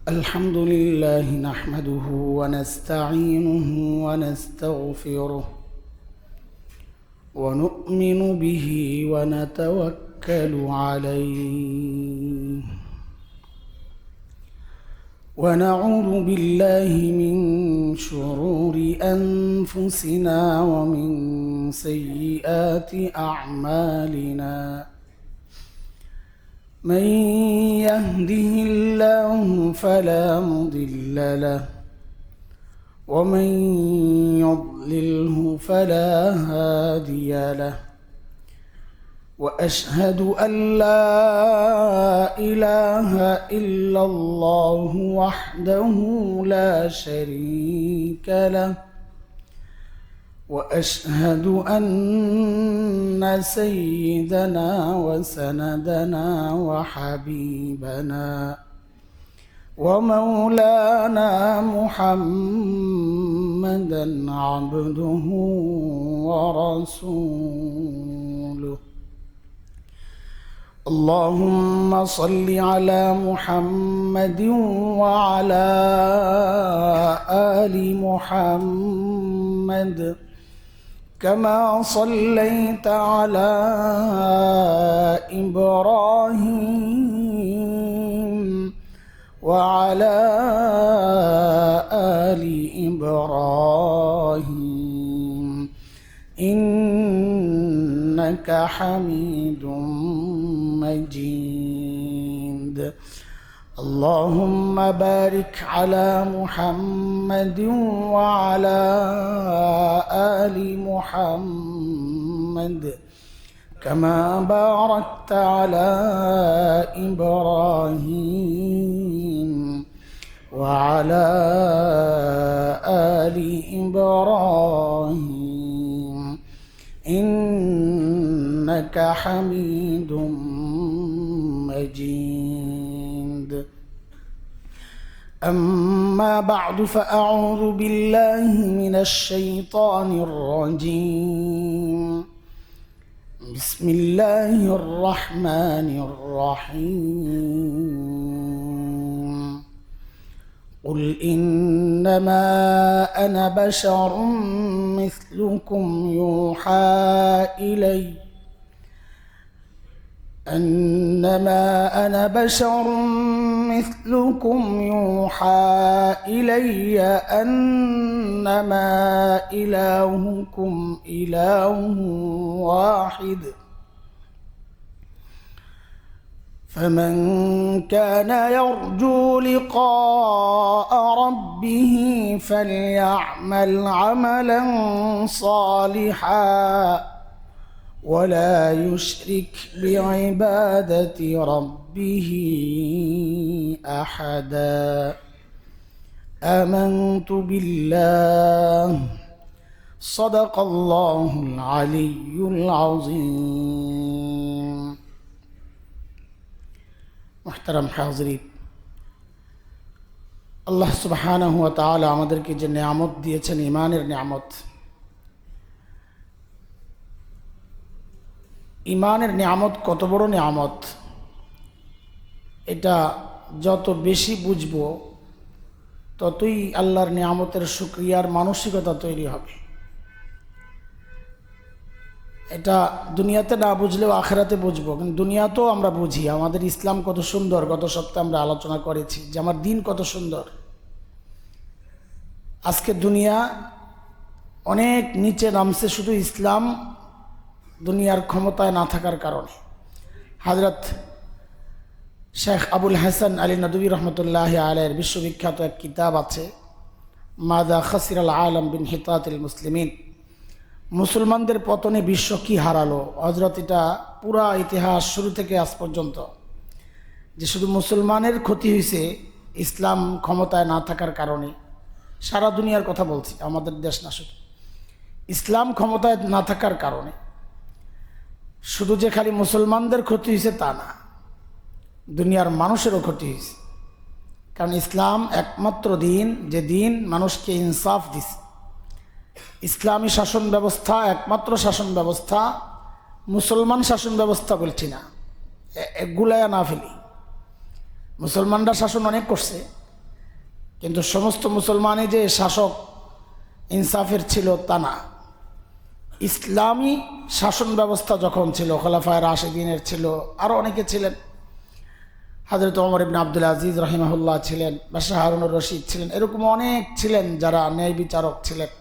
الحمد لله نحمده ونستعينه ونستغفره ونؤمن به ونتوكل عليه ونعوذ بالله من شرور أنفسنا ومن سيئات أعمالنا من يهده الله فلا مضل له ومن يضلله فلا هادي له وأشهد أن لا إله إلا الله وحده لا شريك له وأشهد أن سيدنا وسندنا وحبيبنا ومولانا محمدا عبده ورسوله اللهم صل على محمد وعلى آل محمد كما صليت على إبراهيم وعلى آل إبراهيم إنك حميد مجيد اللهم بارك على محمد وعلى آل محمد كما باركت على إبراهيم وعلى آل إبراهيم إنك حميد مجيد أما بعد فأعوذ بالله من الشيطان الرجيم بسم الله الرحمن الرحيم قل إنما أنا بشر مثلكم يوحى إلي أنما أنا بشر مثلكم يوحى إلي أنما إلهكم إله واحد فمن كان يرجو لقاء ربه فليعمل عملا صالحا ولا يشرك بعبادة ربه أحدا آمنت بالله صدق الله العلي العظيم محترم حاضرين আল্লাহ সুবহানাহু ওয়া তাআলা আমাদেরকে যে নিয়ামত দিয়েছেন ঈমানের নিয়ামত ঈমানের নিয়ামত কত বড় নিয়ামত এটা যত বেশি বুঝবো ততই আল্লাহর নিয়ামতের শুকরিয়ার মানসিকতা তৈরি হবে এটা দুনিয়াতে না বুঝলেও আখিরাতে বুঝবো কিন্তু দুনিয়াতেও আমরা বুঝি আমাদের ইসলাম কত সুন্দর গত সপ্তাহে আমরা আলোচনা করেছি যে আমার দিন কত সুন্দর আজকে দুনিয়া অনেক নিচে নামছে শুধু ইসলাম দুনিয়ার ক্ষমতায় না থাকার কারণে হযরত শেখ আবুল হাসান আলী নদভী রহমতুল্লাহি আলাইহির বিশ্ববিখ্যাত এক কিতাব আছে মাযা খাসিরাল আলাম বিনহিতাতিল মুসলিমিন মুসলমানদের পতনে বিশ্ব কি হারালো হযরত এটা পুরা ইতিহাস শুরু থেকে আজ পর্যন্ত যে শুধু মুসলমানের ক্ষতি হয়েছে ইসলাম ক্ষমতায় না থাকার কারণে সারা দুনিয়ার কথা বলছি আমাদের দেশ না শুধু ইসলাম ক্ষমতায় না থাকার কারণে শুধু যে খালি মুসলমানদের ক্ষতি হয়েছে তা না দুনিয়ার মানুষেরও ক্ষতি হয়েছে কারণ ইসলাম একমাত্র দিন যে দিন মানুষকে ইনসাফ দিছে ইসলামী শাসন ব্যবস্থা একমাত্র শাসন ব্যবস্থা মুসলমান শাসন ব্যবস্থা বলছি না গুলাইয়া না ফেলি। মুসলমানরা শাসন অনেক করছে, কিন্তু সমস্ত মুসলমানই যে শাসক ইনসাফের ছিল তা না। ইসলামী শাসন ব্যবস্থা যখন ছিল, খোলাফায়ে রাশিদিনের ছিল, আরও অনেকে ছিলেন, হযরত ওমর ইবনে আব্দুল আজিজ রাহিমাহুল্লাহ ছিলেন, বাদশাহ হারুনুর রশিদ ছিলেন, এরকম অনেক ছিলেন যারা ন্যায় বিচারক ছিলেন।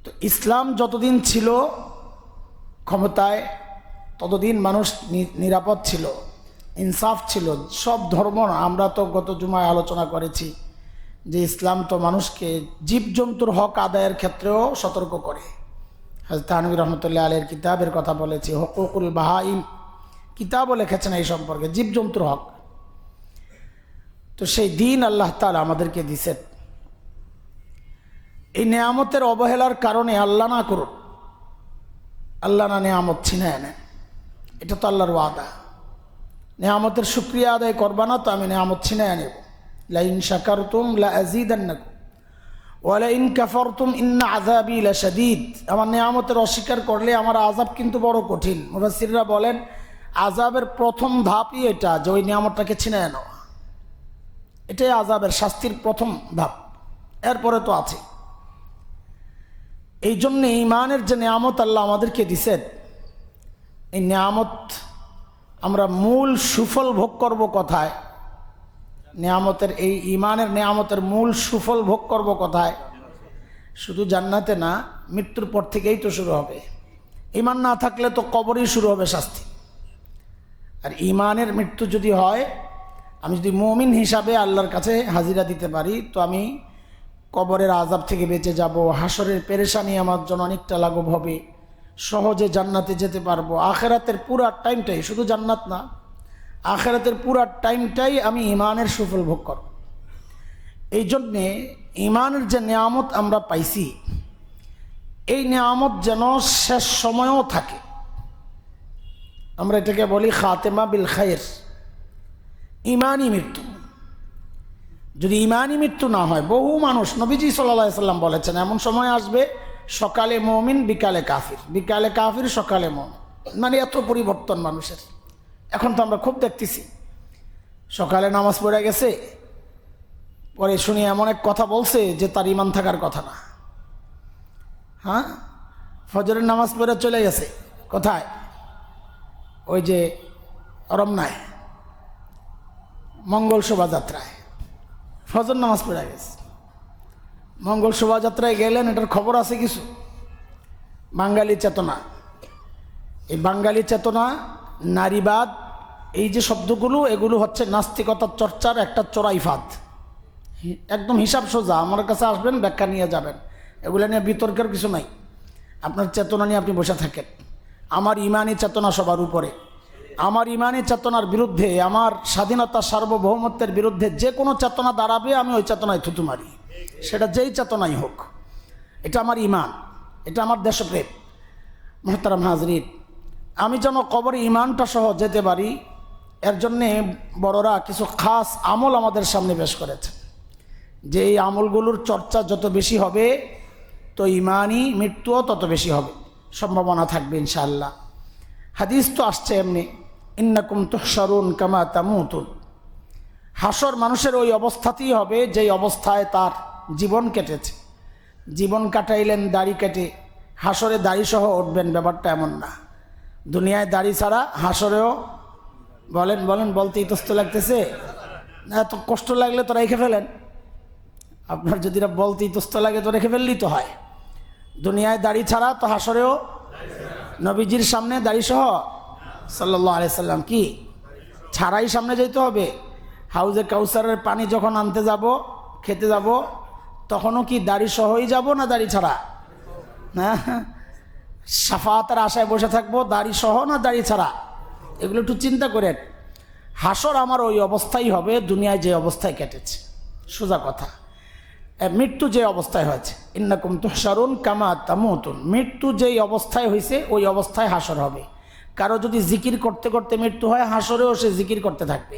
তো ইসলাম যতদিন ছিল ক্ষমতায়, ততদিন মানুষ নিরাপদ ছিল, ইনসাফ ছিল। সব ধর্ম, আমরা তো গত জুমায় আলোচনা করেছি যে ইসলাম তো মানুষকে জীবজন্তুর হক আদায়ের ক্ষেত্রেও সতর্ক করে। হযরত থানভী রহমতুল্লাহ আলাইহির কিতাবের কথা বলেছি, হুকুকুল বাহাইম কিতাবও লিখেছেন এই সম্পর্কে, জীবজন্তুর হক। তো সেই দিন আল্লাহ তাআলা আমাদেরকে দিয়েছেন। এই নেয়ামতের অবহেলার কারণে আল্লাহ না করুন, আল্লাহ না নেয়ামত ছিনায় নেন, এটা তো আল্লাহর ওয়াদা। নেয়ামতের শুকরিয়া আদায় করবা না তো আমি নেয়ামত ছিনায় নেব। লাইন শাকারতুম লাআযীদান্নাকুম ওয়া লাইন কাফারতুম ইন্না আযাবী লাশাদীদ। আমার নেয়ামতের অস্বীকার করলে আমার আযাব কিন্তু বড় কঠিন। মুফাসসিররা বলেন আযাবের প্রথম ধাপই এটা, যে ওই নেয়ামতটাকে ছিনায় নেওয়া। এটাই আযাবের শাস্তির প্রথম ধাপ, এরপরে তো আছে। এই জন্যে ঈমানের যে নেয়ামত আল্লাহ আমাদেরকে দিছেন, এই নেয়ামত আমরা মূল সুফল ভোগ করব কোথায়? নেয়ামতের, এই ঈমানের নেয়ামতের মূল সুফল ভোগ করব কোথায়? শুধু জান্নাতে না, মৃত্যুর পর থেকেই তো শুরু হবে। ঈমান না থাকলে তো কবরেই শুরু হবে শাস্তি। আর ঈমানের মৃত্যু যদি হয়, আমি যদি মুমিন হিসাবে আল্লাহর কাছে হাজিরা দিতে পারি, তো আমি কবরের আযাব থেকে বেঁচে যাব, হাসরের পেরেশানি আমার জন্য অনেকটা লাঘব হবে, সহজে জান্নাতে যেতে পারবো। আখিরাতের পুরা টাইমটাই, শুধু জান্নাত না, আখিরাতের পুরা টাইমটাই আমি ঈমানের সুফল ভোগ করব। এই জন্যে ঈমানের যে নেয়ামত আমরা পাইছি, এই নেয়ামত যেন শেষ সময়ও থাকে। আমরা এটাকে বলি খাতেমা বিল খায়র, ঈমানি মৃত্যু। যদি ঈমানি মৃত্যু না হয়, বহু মানুষ, নবীজি সাল্লাল্লাহু আলাইহি সাল্লাম বলেছেন এমন সময় আসবে সকালে মুমিন বিকালে কাফির, বিকালে কাফির সকালে মুমিন। মানে এত পরিবর্তন মানুষের। এখন তো আমরা খুব দেখতেছি, সকালে নামাজ পড়ে গেছে, পরে শুনি এমন এক কথা বলছে যে তার ঈমান থাকার কথা না। হ্যাঁ, ফজরের নামাজ পড়ে চলে গেছে কোথায়? ওই যে রমনায় মঙ্গল শোভাযাত্রায় ফজর নামাজ পড়ে গেছে। মঙ্গল শোভাযাত্রায় গেলেন, এটার খবর আছে কিছু? বাঙালি চেতনা, এই বাঙালি চেতনা, নারীবাদ, এই যে শব্দগুলো, এগুলো হচ্ছে নাস্তিকতার চর্চার একটা চোরাই ফাঁদ। একদম হিসাব সোজা, আমার কাছে আসবেন, ব্যাখ্যা নিয়ে যাবেন, এগুলো নিয়ে বিতর্কের কিছু নাই। আপনার চেতনা নিয়ে আপনি বসে থাকেন। আমার ইমানি চেতনা সবার উপরে। আমার ইমানি চেতনার বিরুদ্ধে, আমার স্বাধীনতা সার্বভৌমত্বের বিরুদ্ধে যে কোনো চেতনা দাঁড়াবে, আমি ওই চেতনায় থুতু মারি, সেটা যেই চেতনাই হোক। এটা আমার ইমান, এটা আমার দেশপ্রেম। মুহতারাম হাজরিন, আমি যেন কবরে ইমানটা সহ যেতে পারি, এর জন্যে বড়রা কিছু খাস আমল আমাদের সামনে পেশ করেছে, যে এই আমলগুলোর চর্চা যত বেশি হবে, তো ইমানি মৃত্যুও তত বেশি হবে, সম্ভাবনা থাকবে ইনশাআল্লাহ। হাদিস তো আসছে এমনি, ইন্নাকুম তুহশারুন কামা তামুতুন। হাসর মানুষের ওই অবস্থাতেই হবে যেই অবস্থায় তার জীবন কেটেছে। জীবন কাটাইলেন দাড়ি কেটে, হাসরে দাড়ি সহ উঠবেন, ব্যাপারটা এমন না। দুনিয়ায় দাড়ি ছাড়া, হাসরেও বলেন বলেন, বলতে ইতস্ত লাগতেছে না? এত কষ্ট লাগলে তো রেখে ফেলেন। আপনার যদি বলতে ইতস্ত লাগে তো রেখে ফেললেই তো হয়। দুনিয়ায় দাড়ি ছাড়া, তো হাসরেও নবীজির সামনে দাড়ি সহ সাল্লাল্লাহু আলাইহি সাল্লাম কি ছাড়াই সামনে যেতে হবে? হাউজে কাউসারের পানি যখন আনতে যাব, খেতে যাব, তখনও কি দাড়ি সহই যাব না দাড়ি ছাড়া? হ্যাঁ, শাফাতের আশায় বসে থাকবো, দাড়ি সহ না দাড়ি ছাড়া? এগুলো একটু চিন্তা করেন। হাসর আমার ওই অবস্থাই হবে দুনিয়ায় যে অবস্থায় কেটেছে। সোজা কথা, মৃত্যু যে অবস্থায় হয়েছে, ইন্নাকুম তুহশারুন কামা তামুতুন, মৃত্যু যেই অবস্থায় হয়েছে ওই অবস্থায় হাসর হবে। কারো যদি জিকির করতে করতে মৃত্যু হয়, হাসরেও সে জিকির করতে থাকবে।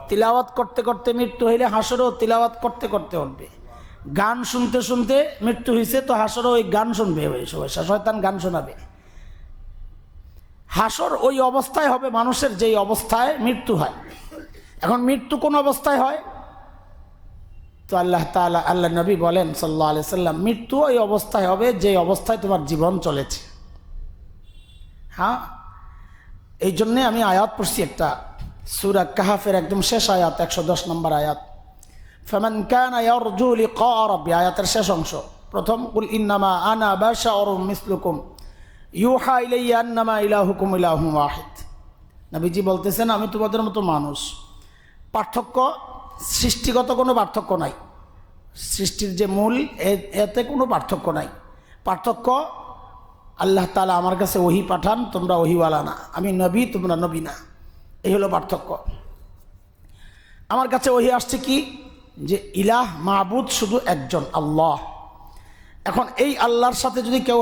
তিলাওয়াত করতে করতে মৃত্যু হইলে হাসরেও তিলাওয়াত করতে করতে উঠবে। গান শুনতে শুনতে মৃত্যু হয়েছে, তো হাসরেও ওই গান শুনবে, ওই শয়তান গান শোনাবে। হাসর ওই অবস্থায় হবে মানুষের যেই অবস্থায় মৃত্যু হয়। এখন মৃত্যু কোন অবস্থায় হয়? তো আল্লাহ নবী বলেন সাল্লাল্লাহু আলাইহি সাল্লাম, মৃত্যু ওই অবস্থায় হবে যে অবস্থায় তোমার জীবন চলেছে। হ্যাঁ, এই জন্যে আমি আয়াত পড়ছি একটা, সূরা কাহাফের একদম শেষ আয়াত, 110 নম্বর আয়াত। ফামান কানা ইয়ারজু লিকা রাব্বি, আয়াতের শেষ অংশ। প্রথম, কুল ইন্নামা আনা বাশারুম মিসলুকুম ইউহা ইলাইয়া আন্নামা ইলাহুকুম ইলাহুন ওয়াহিদ। নবীজি বলতেছেন, আমি তোমাদের মতো মানুষ। পার্থক্য, সৃষ্টিগত কোনো পার্থক্য নাই, সৃষ্টির যে মূল এতে কোনো পার্থক্য নাই। পার্থক্য, আল্লাহ তাআলা আমার কাছে ওহী পাঠান, তোমরা ওহীওয়ালা না। আমি নবী, তোমরা নবী না। এই হলো পার্থক্য। আমার কাছে ওহী আসছে কি, যে ইলাহ মাবুদ শুধু একজন, আল্লাহ। এখন এই আল্লাহর সাথে যদি কেউ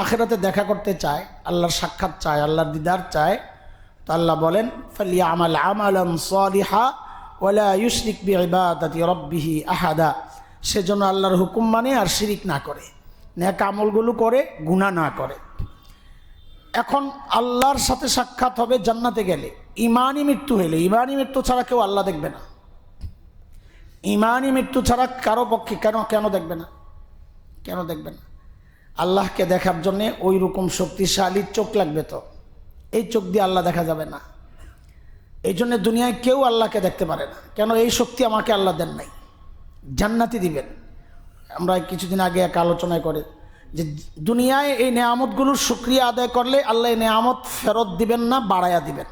আখিরাতে দেখা করতে চায়, আল্লাহর সাক্ষাৎ চায়, আল্লাহর দিদার চায়, তো আল্লাহ বলেন ফালিয়ামাল আমালান সালিহা ওয়ালা ইউশরিক বিইবাদাতি রাব্বিহি আহাদা। সেজন্য আল্লাহর হুকুম মানে আর শিরিক না করে, নেক আমলগুলো করে, গুনাহ না করে। এখন আল্লাহর সাথে সাক্ষাৎ হবে জান্নাতে গেলে, ইমানি মৃত্যু হইলে। ইমানি মৃত্যু ছাড়া কেউ আল্লাহ দেখবে না। ইমানি মৃত্যু ছাড়া কারো পক্ষে কেন দেখবে না? কেন দেখবে না? আল্লাহকে দেখার জন্যে ওই রকম শক্তিশালী চোখ লাগবে। তো এই চোখ দিয়ে আল্লাহ দেখা যাবে না। এই জন্য দুনিয়ায় কেউ আল্লাহকে দেখতে পারে না। কেন? এই শক্তি আমাকে আল্লাহ দেন নাই। জান্নাতি দিবেন। আমরা কিছুদিন আগে এক আলোচনায় করে যে দুনিয়ায় এই নেয়ামতগুলোর শুকরিয়া আদায় করলে আল্লাহ এই নেয়ামত ফেরত দিবেন না, বাড়াইয়া দিবেন।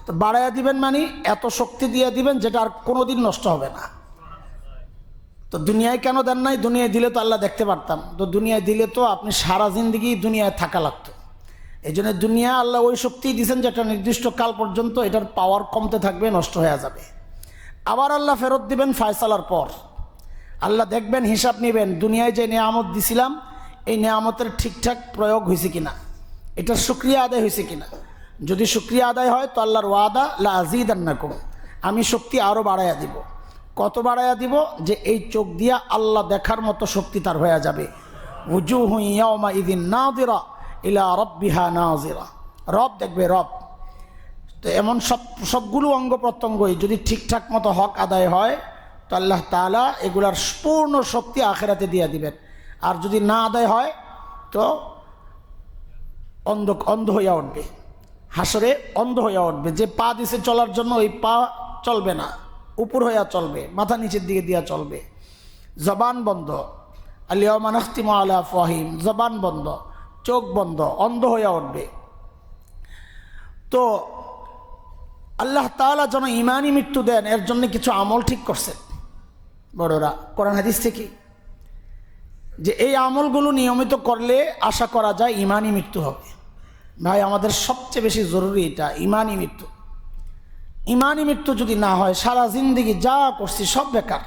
তো বাড়াইয়া দিবেন মানে এত শক্তি দিয়ে দিবেন যেটা আর কোনোদিন নষ্ট হবে না। তো দুনিয়ায় কেন দেন নাই? দুনিয়ায় দিলে তো আল্লাহ দেখতে পারতাম। তো দুনিয়ায় দিলে তো আপনি সারা জিন্দেগি দুনিয়ায় থাকা লাগতো। এই জন্য দুনিয়া আল্লাহ ওই শক্তি দিয়েছেন যেটা নির্দিষ্ট কাল পর্যন্ত এটার পাওয়ার কমতে থাকবে, নষ্ট হয়ে যাবে। আবার আল্লাহ ফেরত দিবেন ফায়সালার পর। আল্লাহ দেখবেন, হিসাব নেবেন, দুনিয়ায় যে নেয়ামত দিছিলাম এই নেয়ামতের ঠিকঠাক প্রয়োগ হয়েছে কিনা, এটার শুকরিয়া আদায় হয়েছে কিনা। যদি শুকরিয়া আদায় হয় তো আল্লাহর ওয়াদা লা আযীদান্নাকুম, আমি শক্তি আরও বাড়াইয়া দিব। কত বাড়াইয়া দিব? যে এই চোখ দিয়া আল্লাহ দেখার মতো শক্তি তার হয়ে যাবে। উজুহু ইয়াওমা ইযিন নাযিরা ইলা রাব্বিহা নাযিরা, রব দেখবে, রব। তো এমন সবগুলো অঙ্গ প্রত্যঙ্গই যদি ঠিকঠাক মতো হক আদায় হয় তো আল্লাহ তাআলা এগুলার পূর্ণ শক্তি আখিরাতে দিয়ে দিবেন। আর যদি না আদায় হয় তো অন্ধ হইয়া উঠবে, হাসরে অন্ধ হইয়া উঠবে। যে পা দিছে চলার জন্য ওই পা চলবে না, উপর হইয়া চলবে, মাথা নিচের দিকে দিয়া চলবে। জবান বন্ধ, আল-ইয়াওমা নাখতিমু আলা আফওয়াহিহিম, জবান বন্ধ, চোখ বন্ধ, অন্ধ হইয়া উঠবে। তো আল্লাহ তাআলা যেন ইমানি মৃত্যু দেন, এর জন্য কিছু আমল ঠিক করছেন বড়রা কোরআন হাদিস থেকে, যে এই আমলগুলো নিয়মিত করলে আশা করা যায় ইমানি মৃত্যু হবে। ভাই, আমাদের সবচেয়ে বেশি জরুরি এটা, ইমানি মৃত্যু। ইমানি মৃত্যু যদি না হয় সারা জিন্দেগি যা করছি সব বেকার।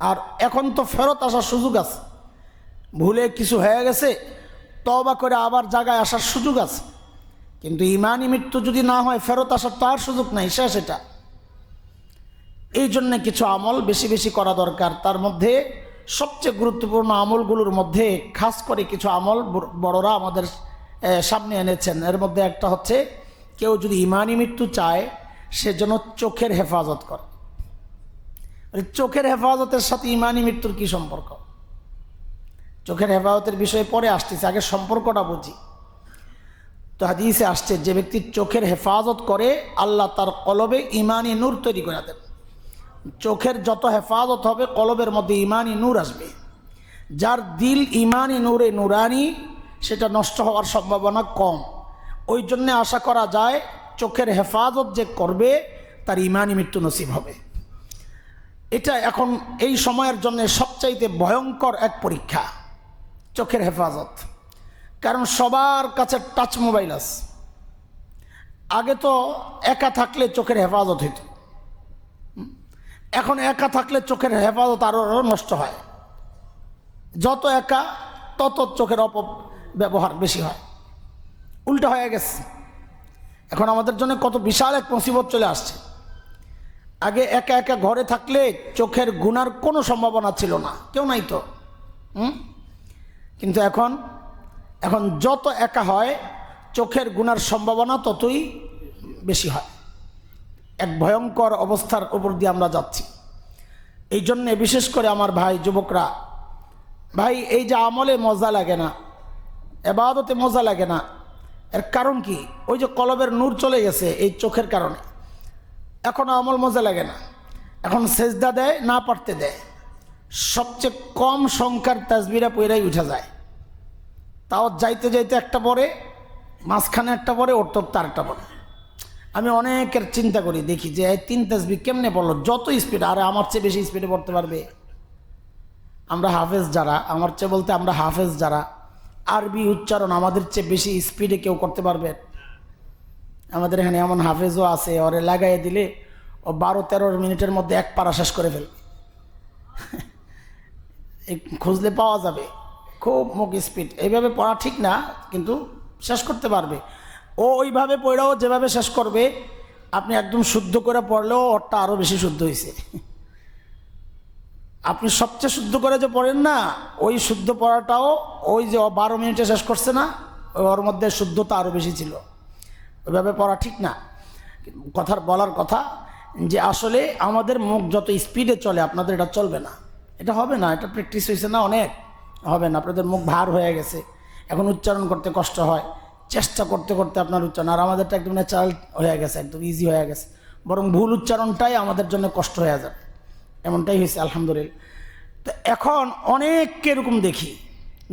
আর এখন তো ফেরত আসার সুযোগ আছে, ভুলে কিছু হয়ে গেছে তওবা করে আবার জায়গায় আসার সুযোগ আছে। কিন্তু ইমানি মৃত্যু যদি না হয় ফেরত আসার তো আর সুযোগ নাই, শেষ এটা। এই জন্য কিছু আমল বেশি বেশি করা দরকার। তার মধ্যে সবচেয়ে গুরুত্বপূর্ণ আমলগুলোর মধ্যে খাস করে কিছু আমল বড়রা আমাদের সামনে এনেছেন। এর মধ্যে একটা হচ্ছে, কেউ যদি ইমানি মৃত্যু চায় সে যেন চোখের হেফাজত করে। চোখের হেফাজতের সাথে ইমানি মৃত্যুর কি সম্পর্ক? চোখের হেফাজতের বিষয়ে পরে আসতেছে, আগে সম্পর্কটা বুঝি। তো হাদিসে আসছে, যে ব্যক্তি চোখের হেফাজত করে আল্লাহ তার কলবে ইমানি নূর তৈরি করে দেন। চোখের যত হেফাজত হবে কলবের মধ্যে ইমানি নূর আসবে। যার দিল ইমানি নূরে নুরানি, সেটা নষ্ট হওয়ার সম্ভাবনা কম। ওই জন্যে আশা করা যায় চোখের হেফাজত যে করবে তার ইমানি মৃত্যু নসিব হবে। এটা এখন এই সময়ের জন্য সবচাইতে ভয়ঙ্কর এক পরীক্ষা, চোখের হেফাজত। কারণ সবার কাছে টাচ মোবাইল আছে। আগে তো একা থাকলে চোখের হেফাজত হইত, এখন একা থাকলে চোখের হেফাজত আরও নষ্ট হয়। যত একা তত চোখের অপব্যবহার বেশি হয়, উল্টা হয়ে গেছে। এখন আমাদের জন্য কত বিশাল এক মুসিবত চলে আসছে। আগে একা একা ঘরে থাকলে চোখের গুনার কোনো সম্ভাবনা ছিল না, কেউ নাই তো। কিন্তু এখন যত একা হয় চোখের গুনার সম্ভাবনা ততই বেশি হয়। এক ভয়ঙ্কর অবস্থার উপর দিয়ে আমরা যাচ্ছি। এই জন্যে বিশেষ করে আমার ভাই যুবকরা, ভাই এই যে আমলে মজা লাগে না, এবাদতে মজা লাগে না, এর কারণ কি? ওই যে কলবের নূর চলে গেছে এই চোখের কারণে। এখন আমল মজা লাগে না, এখন সেজদা দেয় না পারতে দেয়। সবচেয়ে কম সংখ্যার তাসবিরা পইরাই উঠা যায়, তাও যাইতে যাইতে একটা পরে, মাঝখানে একটা পরে, ওর তো তারটা পরে। আমি অনেকের চিন্তা করি, দেখি যে এই 3 তাসবি কেমনে পড়লো যত স্পিড, আরে আমার চেয়ে বেশি স্পিডে পড়তে পারবে। আমরা হাফেজ যারা, আমার চেয়ে বলতে আমরা হাফেজ যারা, আরবি উচ্চারণ আমাদের চেয়ে বেশি স্পিডে কেউ করতে পারবে? আমাদের এখানে এমন হাফেজও আছে, ওরে লাগাইয়ে দিলে ও 12-13 মিনিটের মধ্যে এক পারা শেষ করে ফেলবে। খুঁজলে পাওয়া যাবে, খুব মুখ স্পিড। এইভাবে পড়া ঠিক না, কিন্তু শেষ করতে পারবে। ও ওইভাবে পড়াও যেভাবে শেষ করবে, আপনি একদম শুদ্ধ করে পড়লেও ওরটা আরও বেশি শুদ্ধ হয়েছে। আপনি সবচেয়ে শুদ্ধ করে যে পড়েন না, ওই শুদ্ধ পড়াটাও ওই যে 12 মিনিটে শেষ করছে না, ওর মধ্যে শুদ্ধতা আরও বেশি ছিল। ওইভাবে পড়া ঠিক না। কথার বলার কথা যে আসলে আমাদের মুখ যত স্পিডে চলে, আপনাদের এটা চলবে না, এটা হবে না। এটা প্র্যাকটিস হয়েছে না, অনেক হবে না। আপনাদের মুখ ভার হয়ে গেছে, এখন উচ্চারণ করতে কষ্ট হয়, চেষ্টা করতে করতে আপনার উচ্চারণ। আর আমাদেরটা একদম ন্যাচারাল হয়ে গেছে, একদম ইজি হয়ে গেছে, বরং ভুল উচ্চারণটাই আমাদের জন্য কষ্ট হয়ে যাবে, এমনটাই হয়েছে আলহামদুলিল্লাহ। তো এখন অনেককে এরকম দেখি,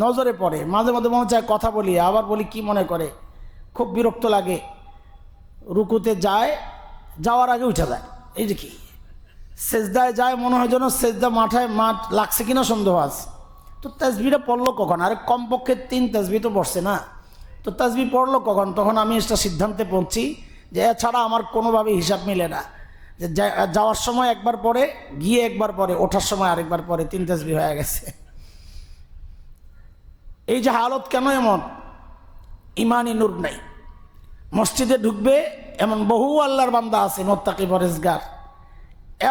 নজরে পড়ে, মাঝে মাঝে মনে চায় কথা বলি, আবার বলি কি মনে করে, খুব বিরক্ত লাগে। রুকুতে যায়, যাওয়ার আগে উঠে যায়, এই যে কি সেজদায় যায়, মনে হয় যেন সেজদা মাঠ লাগছে কিনা সন্দেহ আছে। তো তাসবিহটা পড়লো কখন? আরে কমপক্ষে 3 তাসবিহ তো পড়ছে না, তো তাসবিহ পড়লো কখন? তখন আমি এটা সিদ্ধান্তে পৌঁছি যে এছাড়া আমার কোনোভাবে হিসাব মিলে না, যে যাওয়ার সময় একবার পরে, গিয়ে একবার পরে, ওঠার সময় আরেকবার পরে, 3 তাসবিহ হয়ে গেছে। এই যে হালত কেন এমন? ইমানি নূর নাই। মসজিদে ঢুকবে এমন বহু আল্লাহর বান্দা আছে, মুত্তাকি পরেজগার,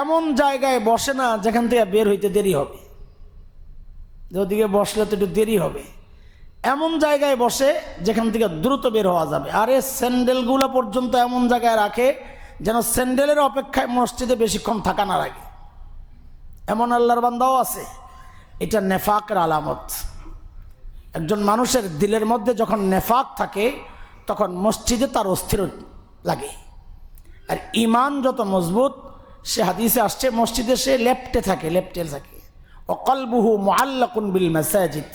এমন জায়গায় বসে না যেখান থেকে বের হইতে দেরি হবে, যেদিকে বসলে তো একটু দেরি হবে, এমন জায়গায় বসে যেখান থেকে দ্রুত বের হওয়া যাবে। আরে স্যান্ডেলগুলো পর্যন্ত এমন জায়গায় রাখে যেন স্যান্ডেলের অপেক্ষায় মসজিদে বেশিক্ষণ থাকা না লাগে, এমন আল্লাহর বান্দাও আছে। এটা নেফাকের আলামত। একজন মানুষের দিলের মধ্যে যখন নেফাক থাকে, তখন মসজিদে তার অস্থির লাগে। আর ইমান যত মজবুত, সে হাদিসে আসছে, মসজিদে সে লেপ্টে থাকে। ও কলবুহু মুআল্লাকুন বিল মাসাজিদ।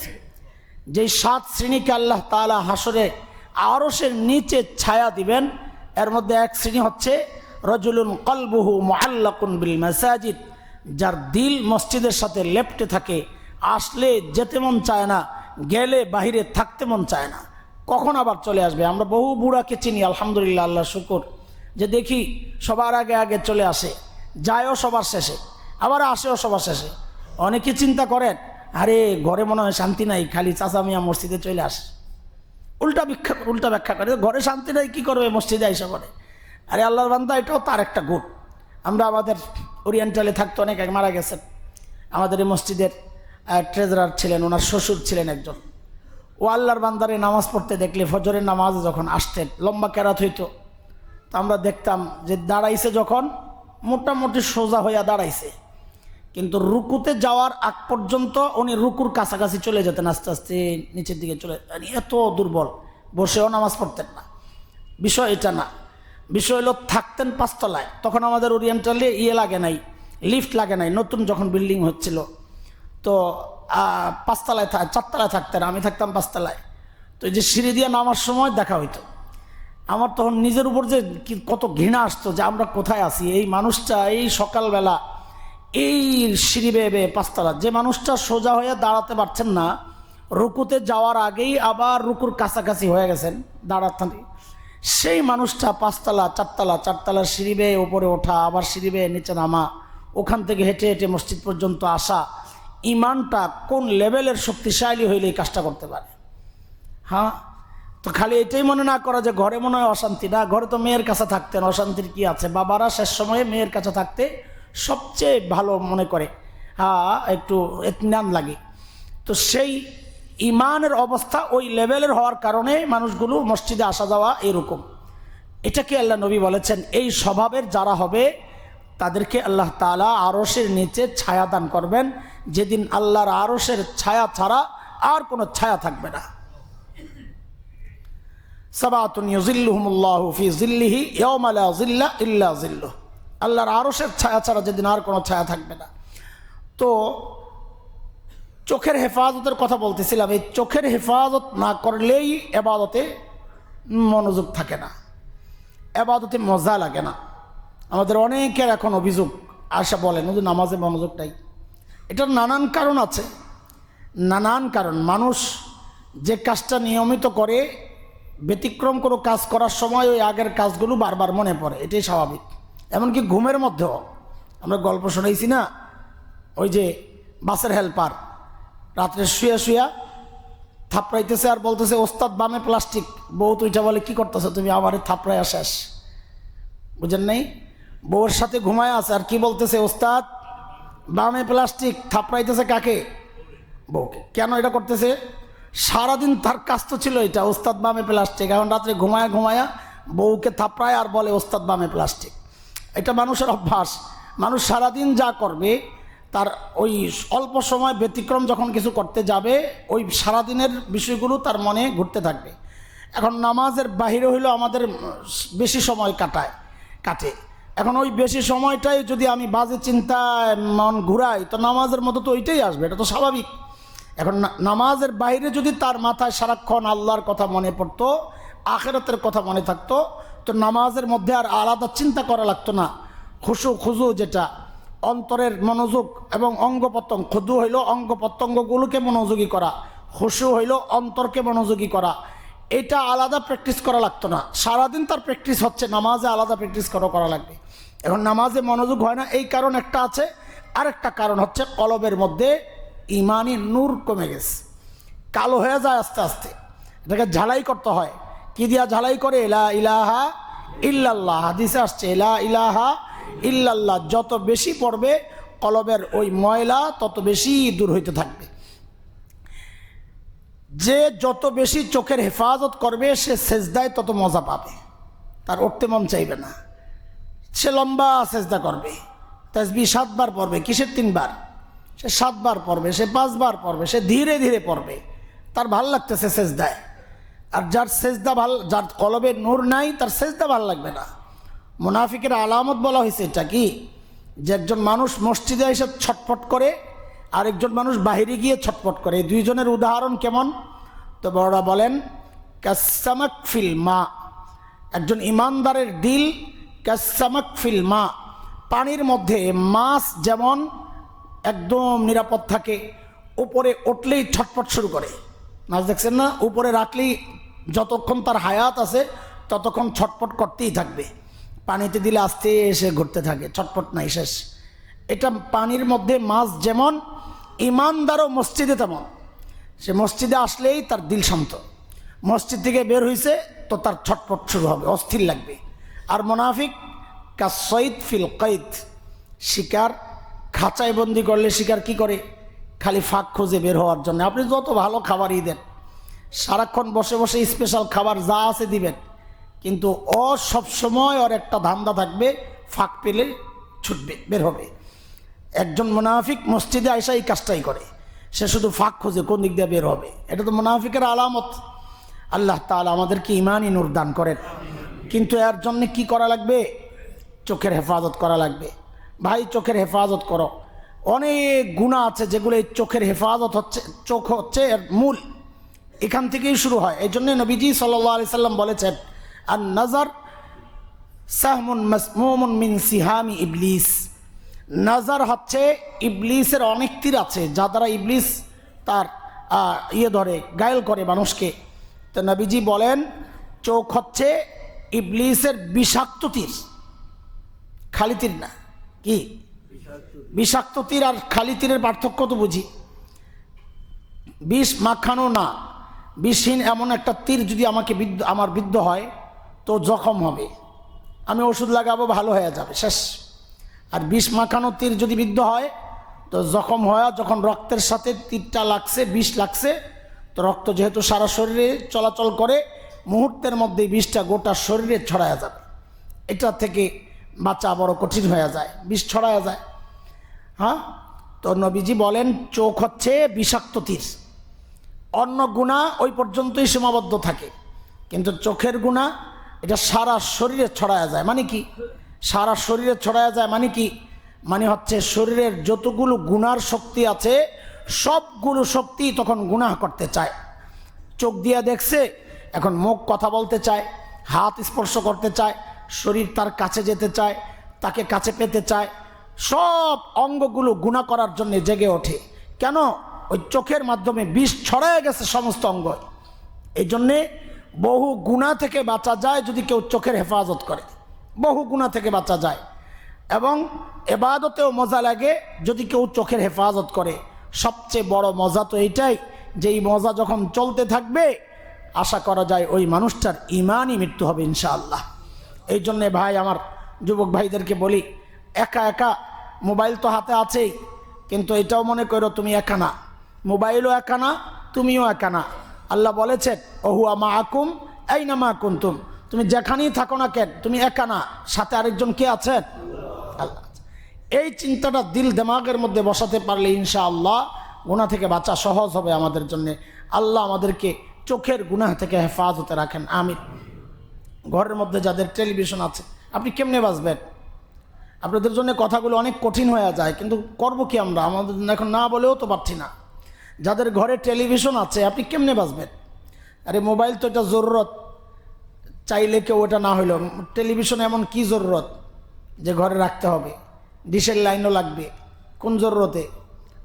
যেই 7 শ্রেণীকে আল্লাহ তাআলা হাসরে আরশের নিচে ছায়া দিবেন, এর মধ্যে এক শ্রেণী হচ্ছে রজুলুন কলবুহু মুআল্লাকুন বিল মাসাজিদ, যার দিল মসজিদের সাথে লেপ্টে থাকে, আসলে যেতে মন চায় না, গেলে বাহিরে থাকতে মন চায় না, কখন আবার চলে আসবে। আমরা বহু বুড়াকে চিনি আলহামদুলিল্লাহ, আল্লাহ শুকর, যে দেখি সবার আগে আগে চলে আসে, যায়ও সবার শেষে, আবার আসেও সবার শেষে। অনেকে চিন্তা করেন, আরে ঘরে মনে হয় শান্তি নাই, খালি চাচা মিয়া মসজিদে চলে আসে। উল্টা ব্যাখ্যা করে, ঘরে শান্তি নাই কি করবে, মসজিদে আইসা করে। আরে আল্লাহর বান্দা, এটাও তার একটা গুণ। আমরা আমাদের ওরিয়েন্টালে থাকতো, অনেক মারা গেছেন, আমাদের এই মসজিদের ট্রেজারার ছিলেন, ওনার শ্বশুর ছিলেন একজন। ও আল্লাহর বান্দারে নামাজ পড়তে দেখলে, ফজরের নামাজ যখন আসতেন, লম্বা কেরাত হইতো, তো আমরা দেখতাম যে দাঁড়াইছে যখন, মোটামুটি সোজা হইয়া দাঁড়াইছে, কিন্তু রুকুতে যাওয়ার আগ পর্যন্ত উনি রুকুর কাছাকাছি চলে যেতেন, আস্তে আস্তে নিচের দিকে চলে, এত দুর্বল, বসেও নামাজ পড়তেন না। বিষয় এটা না, বিষয় হলো থাকতেন 5 তলায়। তখন আমাদের ওরিয়েন্টালে লাগে নাই, লিফট লাগে নাই, নতুন যখন বিল্ডিং হচ্ছিল, তো 5 তলায় 4 তলায় থাকতেন, আমি থাকতাম 5 তলায়। তো এই যে সিঁড়ি দিয়ে নামার সময় দেখা হইতো, আমার তখন নিজের উপর যে কত ঘৃণা আসতো, যে আমরা কোথায় আছি। এই মানুষটা এই সকালবেলা এই সিঁড়ি বেয়ে 5 তলা, যে মানুষটা সোজা হয়ে দাঁড়াতে পারছেন না, রুকুতে যাওয়ার আগেই আবার রুকুর কাছাকাছি হয়ে গেছেন দাঁড়াতে, সেই মানুষটা 5 তলা 4 তলা 4 তলার সিঁড়ি বেয়ে উপরে ওঠা, আবার সিঁড়ি বেয়ে নিচে নামা, ওখান থেকে হেঁটে হেঁটে মসজিদ পর্যন্ত আসা, ইমানটা কোন লেভেলের শক্তিশালী হইলে এই কাজটা করতে পারে। হ্যাঁ, তো খালি এটাই মনে না করা যে ঘরে মনে হয় অশান্তি, না, ঘরে তো মেয়ের কাছে থাকতেন, অশান্তির কি আছে। বাবারা শেষ সময়ে মেয়ের কাছে থাকতে সবচেয়ে ভালো মনে করে, হ্যাঁ, একটু ইতমিনান লাগে। তো সেই ইমানের অবস্থা ওই লেভেলের হওয়ার কারণে মানুষগুলো মসজিদে আসা যাওয়া এরকম। এটাকে আল্লাহ নবী বলেছেন, এই স্বভাবের যারা হবে তাদেরকে আল্লাহ তাআলা আরশের নিচে ছায়া দান করবেন, যেদিন আল্লাহর আরশের ছায়া ছাড়া আর কোনো ছায়া থাকবে না। সাবাতুন ইউজিল্লুহুমুল্লাহু ফি জিল্লিহি ইয়াওমা লা জিল্লা ইল্লা জিল্লুহ, আল্লাহর আরশের ছায়া ছাড়া যেদিন আর কোনো ছায়া থাকবে না। তো চোখের হেফাজতের কথা বলতেছিলাম, এই চোখের হেফাজত না করলেই এবাদতে মনোযোগ থাকে না, এবাদতে মজা লাগে না। আমাদের অনেকের এখন অভিযোগ আসা বলেন যে নামাজে মনোযোগ নাই। এটার নানান কারণ আছে, নানান কারণ। মানুষ যে কাজটা নিয়মিত করে ব্যতিক্রম কোনো কাজ করার সময় ওই আগের কাজগুলো বারবার মনে পড়ে, এটাই স্বাভাবিক। এমনকি ঘুমের মধ্যেও আমরা গল্প শোনাইছি না, ওই যে বাসের হেল্পার রাত্রে শুয়ে শুয়া থাপড়াইতেছে আর বলতেছে ওস্তাদ বামে প্লাস্টিক। বউ তুইটা বলে কি করতেছো তুমি, আমারে থাপড়াইয়া শেষ। বুঝেন নাই? বউর সাথে ঘুমায় আছে আর কি বলতেছে, ওস্তাদ বামে প্লাস্টিক। থাপড়াইতেছে কাকে? বউকে। কেন এটা করতেছে? সারাদিন তার কাজ তো ছিল এটা, ওস্তাদ বামে প্লাস্টিক। এখন রাত্রে ঘুমায়া ঘুমায়া বউকে থাপড়ায় আর বলে ওস্তাদ বামে প্লাস্টিক। এটা মানুষের অভ্যাস। মানুষ সারাদিন যা করবে তার ওই অল্প সময় ব্যতিক্রম যখন কিছু করতে যাবে, ওই সারাদিনের বিষয়গুলো তার মনে ঘুরতে থাকবে। এখন নামাজের বাহিরে হইলেও আমাদের বেশি সময় কাটে। এখন ওই বেশি সময়টাই যদি আমি বাজে চিন্তায় মন ঘুরাই, তো নামাজের মতো তো ওইটাই আসবে, এটা তো স্বাভাবিক। এখন নামাজের বাইরে যদি তার মাথায় সারাক্ষণ আল্লাহর কথা মনে পড়তো, আখিরাতের কথা মনে থাকতো, তো নামাজের মধ্যে আর আলাদা চিন্তা করা লাগতো না। খুজু যেটা অন্তরের মনোযোগ এবং অঙ্গ প্রত্যঙ্গ, খুদু হইল অঙ্গ প্রত্যঙ্গগুলোকে মনোযোগী করা, খুশু হইল অন্তরকে মনোযোগী করা, এটা আলাদা প্র্যাকটিস করা লাগতো না। সারাদিন তার প্র্যাকটিস হচ্ছে, নামাজে আলাদা প্র্যাকটিস করা লাগবে। এখন নামাজে মনোযোগ হয় না, এই কারণ একটা আছে। আরেকটা কারণ হচ্ছে কলবের মধ্যে ইমানি নূর কমে গেছে, কালো হয়ে যায় আস্তে আস্তে। এটাকে ঝালাই করতে হয়। কি দিয়া ঝালাই করে? লা ইলাহা ইল্লাল্লাহ। হাদিসে আসছে লা ইলাহা ইল্লাল্লাহ যত বেশি পড়বে কলবের ওই ময়লা তত বেশি দূর হইতে থাকবে। যে যত বেশি চোখের হেফাজত করবে সে সেজদায় তত মজা পাবে, তার উঠতে মন চাইবে না। সে লম্বা সেজদা করবে, তাসবিহ 7 বার পড়বে। কিসের 3 বার? সে 7 বার পড়বে, সে 5 বার পড়বে, সে ধীরে ধীরে পড়বে, তার ভাল লাগতেছে সেজদায়। আর যার সেজদা যার কলবে নূর নাই, তার সেজদা ভাল লাগবে না। মুনাফিকের আলামত বলা হয়েছে এটা কি, যে একজন মানুষ মসজিদে এসে ছটফট করে আর একজন মানুষ বাহিরে গিয়ে ছটফট করে। এই দুইজনের উদাহরণ কেমন? তো বড়রা বলেন কাসামাক ফিল মা। একজন ইমানদারের দিল কাসামাক ফিল মা, পানির মধ্যে মাছ যেমন একদম নিরাপদ থাকে, উপরে উঠলেই ছটফট শুরু করে। মাছ দেখছেন না? উপরে রাখলেই যতক্ষণ তার হায়াত আছে ততক্ষণ ছটফট করতেই থাকবে, পানিতে দিলে আস্তে এসে ঘুরতে থাকে, ছটফট নাই, শেষ। এটা পানির মধ্যে মাছ যেমন, ইমানদারও মসজিদে তেমন। সে মসজিদে আসলেই তার দিল শান্ত, মসজিদ থেকে বের হয়েছে তো তার ছটফট শুরু হবে, অস্থির লাগবে। আর মুনাফিক কাসসাইদ ফিল কাইদ, শিকার খাঁচায় বন্দি করলে শিকার কি করে? খালি ফাঁক খুঁজে বের হওয়ার জন্য। আপনি যত ভালো খাবারই দেন, সারাক্ষণ বসে বসে স্পেশাল খাবার যা আছে দিবেন, কিন্তু ও সবসময় ওর একটা ধান্দা থাকবে, ফাঁক পেলে ছুটবে, বের হবে। একজন মুনাফিক মসজিদে আইসা এই কাজটাই করে, সে শুধু ফাঁক খুঁজে কোন দিক দিয়ে বের হবে। এটা তো মুনাফিকের আলামত। আল্লাহ তাআলা আমাদেরকে ঈমানি নূর দান করেন। কিন্তু এর জন্য কি করা লাগবে? চোখের হেফাজত করা লাগবে। ভাই চোখের হেফাজত করো। অনেক গুনাহ আছে যেগুলো এই চোখের হেফাজত হচ্ছে, চোখ হচ্ছে এর মূল, এখান থেকেই শুরু হয়। এই জন্য নবীজি সাল্লাল্লাহু আলাইহি সাল্লাম বলেছেন আন নাজার সাহমুন মাসমুমুন মিন সিহামি ইবলিস। নাজার হচ্ছে ইবলিসের অনেক তীর আছে, যা দ্বারা ইবলিস তার ধরে, গায়েল করে মানুষকে। তো নবীজি বলেন চোখ হচ্ছে ইবলিসের বিষাক্ত তীর, খালি তীর না। কি বিষাক্ত তীর আর খালি তীরের পার্থক্য তো বুঝি। বিষ মাখানো না, বিষহীন এমন একটা তীর যদি আমার বিদ্ধ হয় তো জখম হবে, আমি ওষুধ লাগাবো, ভালো হয়ে যাবে, শেষ। আর বিষ মাখানো তীর যদি বিদ্ধ হয় তো জখম হয়, যখন রক্তের সাথে তীরটা লাগছে, বিষ লাগছে, তো রক্ত যেহেতু সারা শরীরে চলাচল করে, মুহূর্তের মধ্যেই বিষটা গোটা শরীরে ছড়ায়া যাবে। এটা থেকে বাঁচা বড় কঠিন হয়ে যায়, বিষ ছড়ায়া যায়। হ্যাঁ, তো নবীজি বলেন চোখ হচ্ছে বিষাক্ত তীর। অন্য গুনাহ ওই পর্যন্তই সীমাবদ্ধ থাকে, কিন্তু চোখের গুনাহ এটা সারা শরীরে ছড়ায়া যায়। মানে কি সারা শরীরে ছড়ায়া যায় মানে কি? মানে হচ্ছে শরীরের যতগুলো গুনার শক্তি আছে সবগুলো শক্তি তখন গুনাহ করতে চায়। চোখ দিয়ে দেখছে, এখন মুখ কথা বলতে চায়, হাত স্পর্শ করতে চায়, শরীর তার কাছে যেতে চায়, তাকে কাছে পেতে চায়, সব অঙ্গগুলো গুনাহ করার জন্য জেগে ওঠে। কেন? ওই চোখের মাধ্যমে বিষ ছড়ায় গেছে সমস্ত অঙ্গ। এই জন্যে বহু গুনাহ থেকে বাঁচা যায় যদি কেউ চোখের হেফাজত করে, বহু গুনাহ থেকে বাঁচা যায়। এবং ইবাদতেও মজা লাগে যদি কেউ চোখের হেফাজত করে। সবচেয়ে বড় মজা তো এইটাই যে এই মজা যখন চলতে থাকবে আশা করা যায় ওই মানুষটার ইমানই মৃত্যু হবে ইনশাআল্লাহ। এই জন্যে ভাই আমার যুবক ভাইদেরকে বলি, একা একা মোবাইল তো হাতে আছেই, কিন্তু এটাও মনে করো তুমি একা না, মোবাইলও একা না, তুমিও একা না। আল্লাহ বলেছেন ওহুয়া মাআকুম আইনামা কুনতুম, তুমি যেখানেই থাকো না কেন তুমি একা না, সাথে আরেকজন কে আছেন? আল্লাহ। এই চিন্তাটা দিল দিমাগের মধ্যে বসাতে পারলে ইনশাআল্লাহ গুনাহ থেকে বাঁচা সহজ হবে আমাদের জন্য। আল্লাহ আমাদেরকে চোখের গুনাহ থেকে হেফাজতে রাখেন, আমিন। ঘরের মধ্যে যাদের টেলিভিশন আছে আপনি কেমনে বাঁচবেন? আপনাদের জন্য কথাগুলো অনেক কঠিন হয়ে যায়, কিন্তু করব কি আমরা? আমাদের এখন না বলেও তো পারছি না। যাদের ঘরে টেলিভিশন আছে আপনি কেমনে বাঁচবেন? আরে মোবাইল তো এটা জরুরত, চাইলে কেউ ওটা না হইল। টেলিভিশন এমন কি জরুরত যে ঘরে রাখতে হবে? ডিশের লাইনও লাগবে, কোন জরুরতে?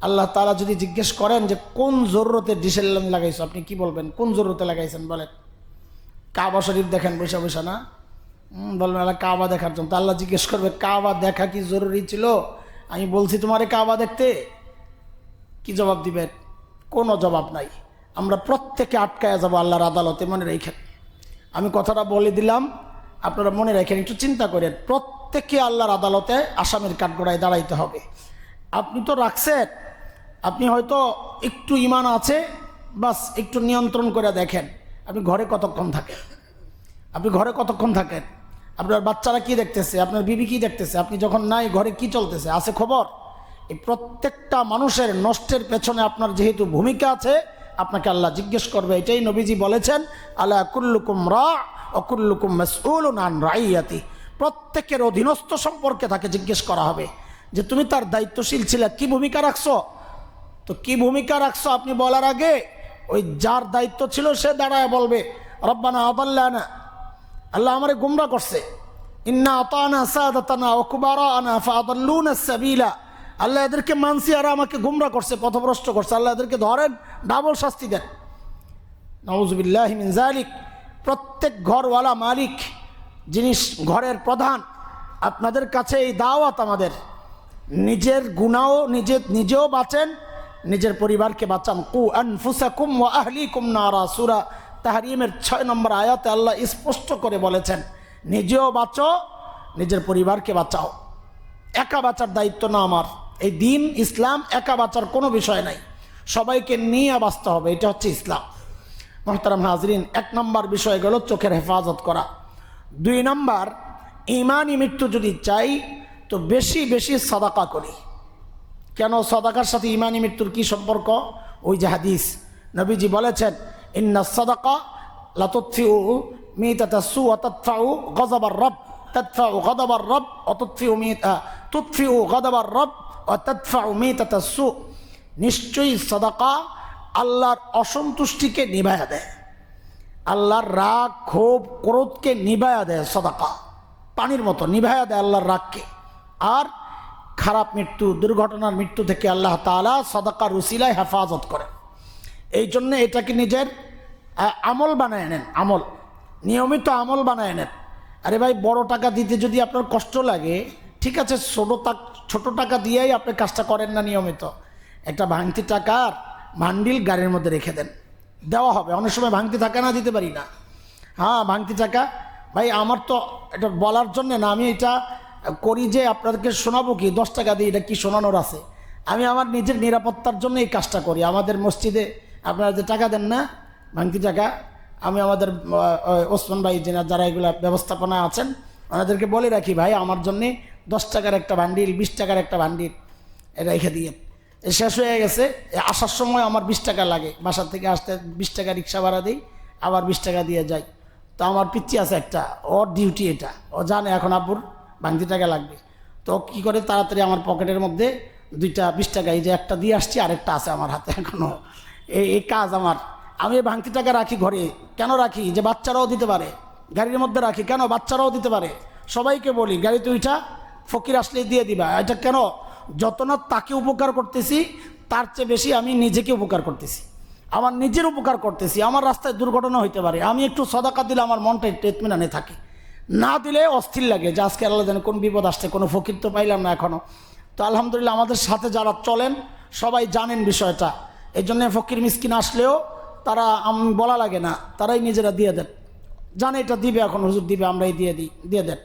আল্লাহ তাআলা যদি জিজ্ঞেস করেন যে কোন জরুরতে ডিশের লাইন লাগাইছো, আপনি কি বলবেন? কোন জরুরতে লাগাইছেন বলেন? কাবা শরীফ দেখেন বসে বসে না, বলবেন আল্লাহ কাবা দেখার জন্য। তো আল্লাহ জিজ্ঞেস করবে কাবা দেখা কি জরুরি ছিল? আমি বলছি তোমারে কাবা দেখতে, কি জবাব দিবেন? কোনো জবাব নাই। আমরা প্রত্যেকে আটকায়া যাব আল্লাহর আদালতে, মনে রেখেন। আমি কথাটা বলে দিলাম, আপনারা মনে রাখেন, একটু চিন্তা করেন। প্রত্যেকে আল্লাহর আদালতে আসামির কাঠগড়ায় দাঁড়াইতে হবে। আপনি তো রাখছেন, আপনি হয়তো একটু ঈমান আছে, বাস একটু নিয়ন্ত্রণ করে দেখেন আপনি ঘরে কতক্ষণ থাকেন, আপনি ঘরে কতক্ষণ থাকেন, আপনার বাচ্চারা কি দেখতেছে, আপনার বিবি কি দেখতেছে, আপনি যখন নাই ঘরে কি চলতেছে, আছে খবর? এই প্রত্যেকটা মানুষের নষ্টের পেছনে আপনার যেহেতু ভূমিকা আছে, আপনাকে আল্লাহ জিজ্ঞেস করবে। এটাই নবীজি বলেছেন, আলা কুল্লুকুম রা ওয়া কুল্লুকুম মাসউলুন আন রাইয়াতি। প্রত্যেকের অধীনস্থ সম্পর্কে তাকে জিজ্ঞেস করা হবে যে তুমি তার দায়িত্বশীল ছিলে, কি ভূমিকা রাখছো? তো কি ভূমিকা রাখছো আপনি বলার আগে ওই যার দায়িত্ব ছিল সে দাঁড়ায় বলবে রব্বানা আদাল্লানা, আল্লাহ আমারে গুমরা করছে, ইন্না আতানা সাদাতানা ওয়া কুবারানা ফাআদাল্লুনা সাবিলা, আল্লাহ এদেরকে মানছি আর আমাকে গুমরা করছে, পথভ্রষ্ট করছে, আল্লাহ এদেরকে ধরেন, ডাবল শাস্তি দেন। নাউযুবিল্লাহি মিন যালিক। প্রত্যেক ঘরওয়ালা মালিক, যিনি ঘরের প্রধান, আপনাদের কাছে এই দাওয়াত আমাদের, নিজের গুনাহও নিজেও বাঁচেন, নিজের পরিবারকে বাঁচান। কু আনফুসাকুম ওয়া আহলিকুম নারা, সূরা তাহরিমের 6 নম্বর আয়াতে আল্লাহ স্পষ্ট করে বলেছেন নিজেও বাঁচো, নিজের পরিবারকে বাঁচাও। একা বাঁচার দায়িত্ব না আমার। এই দিন ইসলাম একা বাঁচার কোনো বিষয় নাই, সবাইকে নিয়ে বাঁচতে হবে, এটা হচ্ছে ইসলাম। মুহতারাম হাজরিন, 1 নম্বর বিষয় গেল চোখের হেফাজত করা। 2 নম্বর, ঈমানি মৃত্যু যদি চাই তো বেশি বেশি সাদাকা করি। কেন সাদাকার সাথে ঈমানি মৃত্যুর কি সম্পর্ক? ওই যে হাদিস, নবীজি বলেছেন ইন্না সাদাকা লা তুতফিউ মিতাতাস সু ওয়া তাদফাউ গযাবার রব, তাদফাউ গযাবার রব ওয়া তুতফিউ গযাবার রব ওয়া তাদফাউ মিতাতাস সু। নিশ্চয়ই সাদাকা আল্লাহর অসন্তুষ্টিকে নিভায়া দেয়, আল্লাহর রাগ ক্ষোভ ক্রোধকে নিভায়া দেয়। সাদাকা পানির মতো নিভায়া দেয় আল্লাহর রাগকে। আর খারাপ মৃত্যু, দুর্ঘটনার মৃত্যু থেকে আল্লাহ তাআলা সাদাকার উসিলায় হেফাজত করেন। এই জন্য এটাকে নিজের আমল বানায় নেন, আমল, নিয়মিত আমল বানায় নেন। আরে ভাই, বড় টাকা দিতে যদি আপনার কষ্ট লাগে, ঠিক আছে, ছোট টাকা দিয়েই আপনি কাজটা করেন না নিয়মিত। একটা ভাঙতি টাকার বান্ডিল গাড়ির মধ্যে রেখে দেন, দেওয়া হবে। অনেক সময় ভাঙতি টাকা না দিতে পারি না, হ্যাঁ ভাঙতি টাকা। ভাই আমার তো এটা বলার জন্যে না, আমি এটা করি যে আপনাদেরকে শোনাবো কি, 10 টাকা দিয়ে এটা কি শোনানোর আছে? আমি আমার নিজের নিরাপত্তার জন্য এই কাজটা করি। আমাদের মসজিদে আপনারা যে টাকা দেন না ভাঙতি টাকা, আমি আমাদের ওসমান ভাই যারা এগুলা ব্যবস্থাপনা আছেন ওনাদেরকে বলে রাখি, ভাই আমার জন্যে 10 টাকার একটা বান্ডিল, 20 টাকার একটা বান্ডিল রেখে দিয়ে। শেষ হয়ে গেছে, আসার সময় আমার 20 টাকা লাগে, বাসা থেকে আসতে 20 টাকা রিক্সা ভাড়া দিই, আবার 20 টাকা দিয়ে যাই। তো আমার পিচ্ছি আছে একটা, ওর ডিউটি এটা, ও জানে এখন আব্বুর ভাঙতি টাকা লাগবে। তো কী করে তাড়াতাড়ি আমার পকেটের মধ্যে 2টা 20 টাকা, এই যে একটা দিয়ে আসছি, আরেকটা আছে আমার হাতে এখনও। এই কাজ আমার। আমি এই ভাঙতি টাকা রাখি ঘরে। কেন রাখি? যে বাচ্চারাও দিতে পারে। গাড়ির মধ্যে রাখি কেন? বাচ্চারাও দিতে পারে। সবাইকে বলি গাড়িতে ওইটা ফকির আসলে দিয়ে দিবা। এটা কেন? যত না তাকে উপকার করতেছি, তার চেয়ে বেশি আমি নিজেকে উপকার করতেছি, আমার নিজের উপকার করতেছি। আমার রাস্তায় দুর্ঘটনা হইতে পারে, আমি একটু সদাকা দিলে আমার মনটা একটু ইতমিনানে থাকে, না দিলে অস্থির লাগে যে আজকে আল্লাহ জানে কোন বিপদ আসছে, কোনো ফকির তো পাইলাম না এখনও। তো আলহামদুলিল্লাহ আমাদের সাথে যারা চলেন সবাই জানেন বিষয়টা। এই জন্যে ফকির মিসকিন আসলেও তারা আমি বলা লাগে না, তারাই নিজেরা দিয়ে দেন, জানে এটা দিবে, এখন হুজুর দিবে, আমরাই দিয়ে দেন।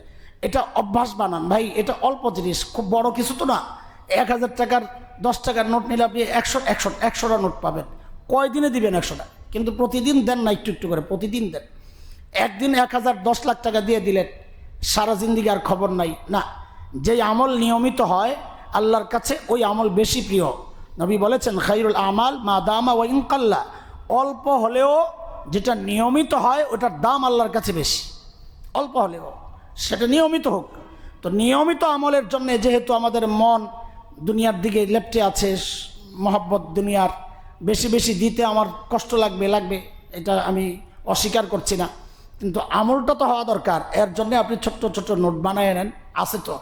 এটা অভ্যাস বানান ভাই, এটা অল্প জিনিস, খুব বড় কিছু তো না। 1000 টাকার 10 টাকার নোট নিলে আপনি 100টা নোট পাবেন। কয়দিনে দিবেন 100টা? কিন্তু প্রতিদিন দেন না, একটু একটু করে প্রতিদিন দেন। একদিন 1000 10 লাখ টাকা দিয়ে দিলেন, সারা জিন্দিগি আর খবর নাই না। যেই আমল নিয়মিত হয় আল্লাহর কাছে ওই আমল বেশি প্রিয়। নবী বলেছেন খাইরুল আমাল মা দামা ওয়া ইন কাল্লা, অল্প হলেও যেটা নিয়মিত হয় ওটার দাম আল্লাহর কাছে বেশি, অল্প হলেও সেটা নিয়মিত হোক। তো নিয়মিত আমলের জন্য যেহেতু আমাদের মন দুনিয়ার দিকে লেপটে আছে, মহব্বত দুনিয়ার, বেশি বেশি দিতে আমার কষ্ট লাগবে, এটা আমি অস্বীকার করছি না, কিন্তু আমলটা তো হওয়া দরকার। এর জন্য আপনি ছোট্ট ছোট্ট নোট বানিয়ে নেন, আছে তো।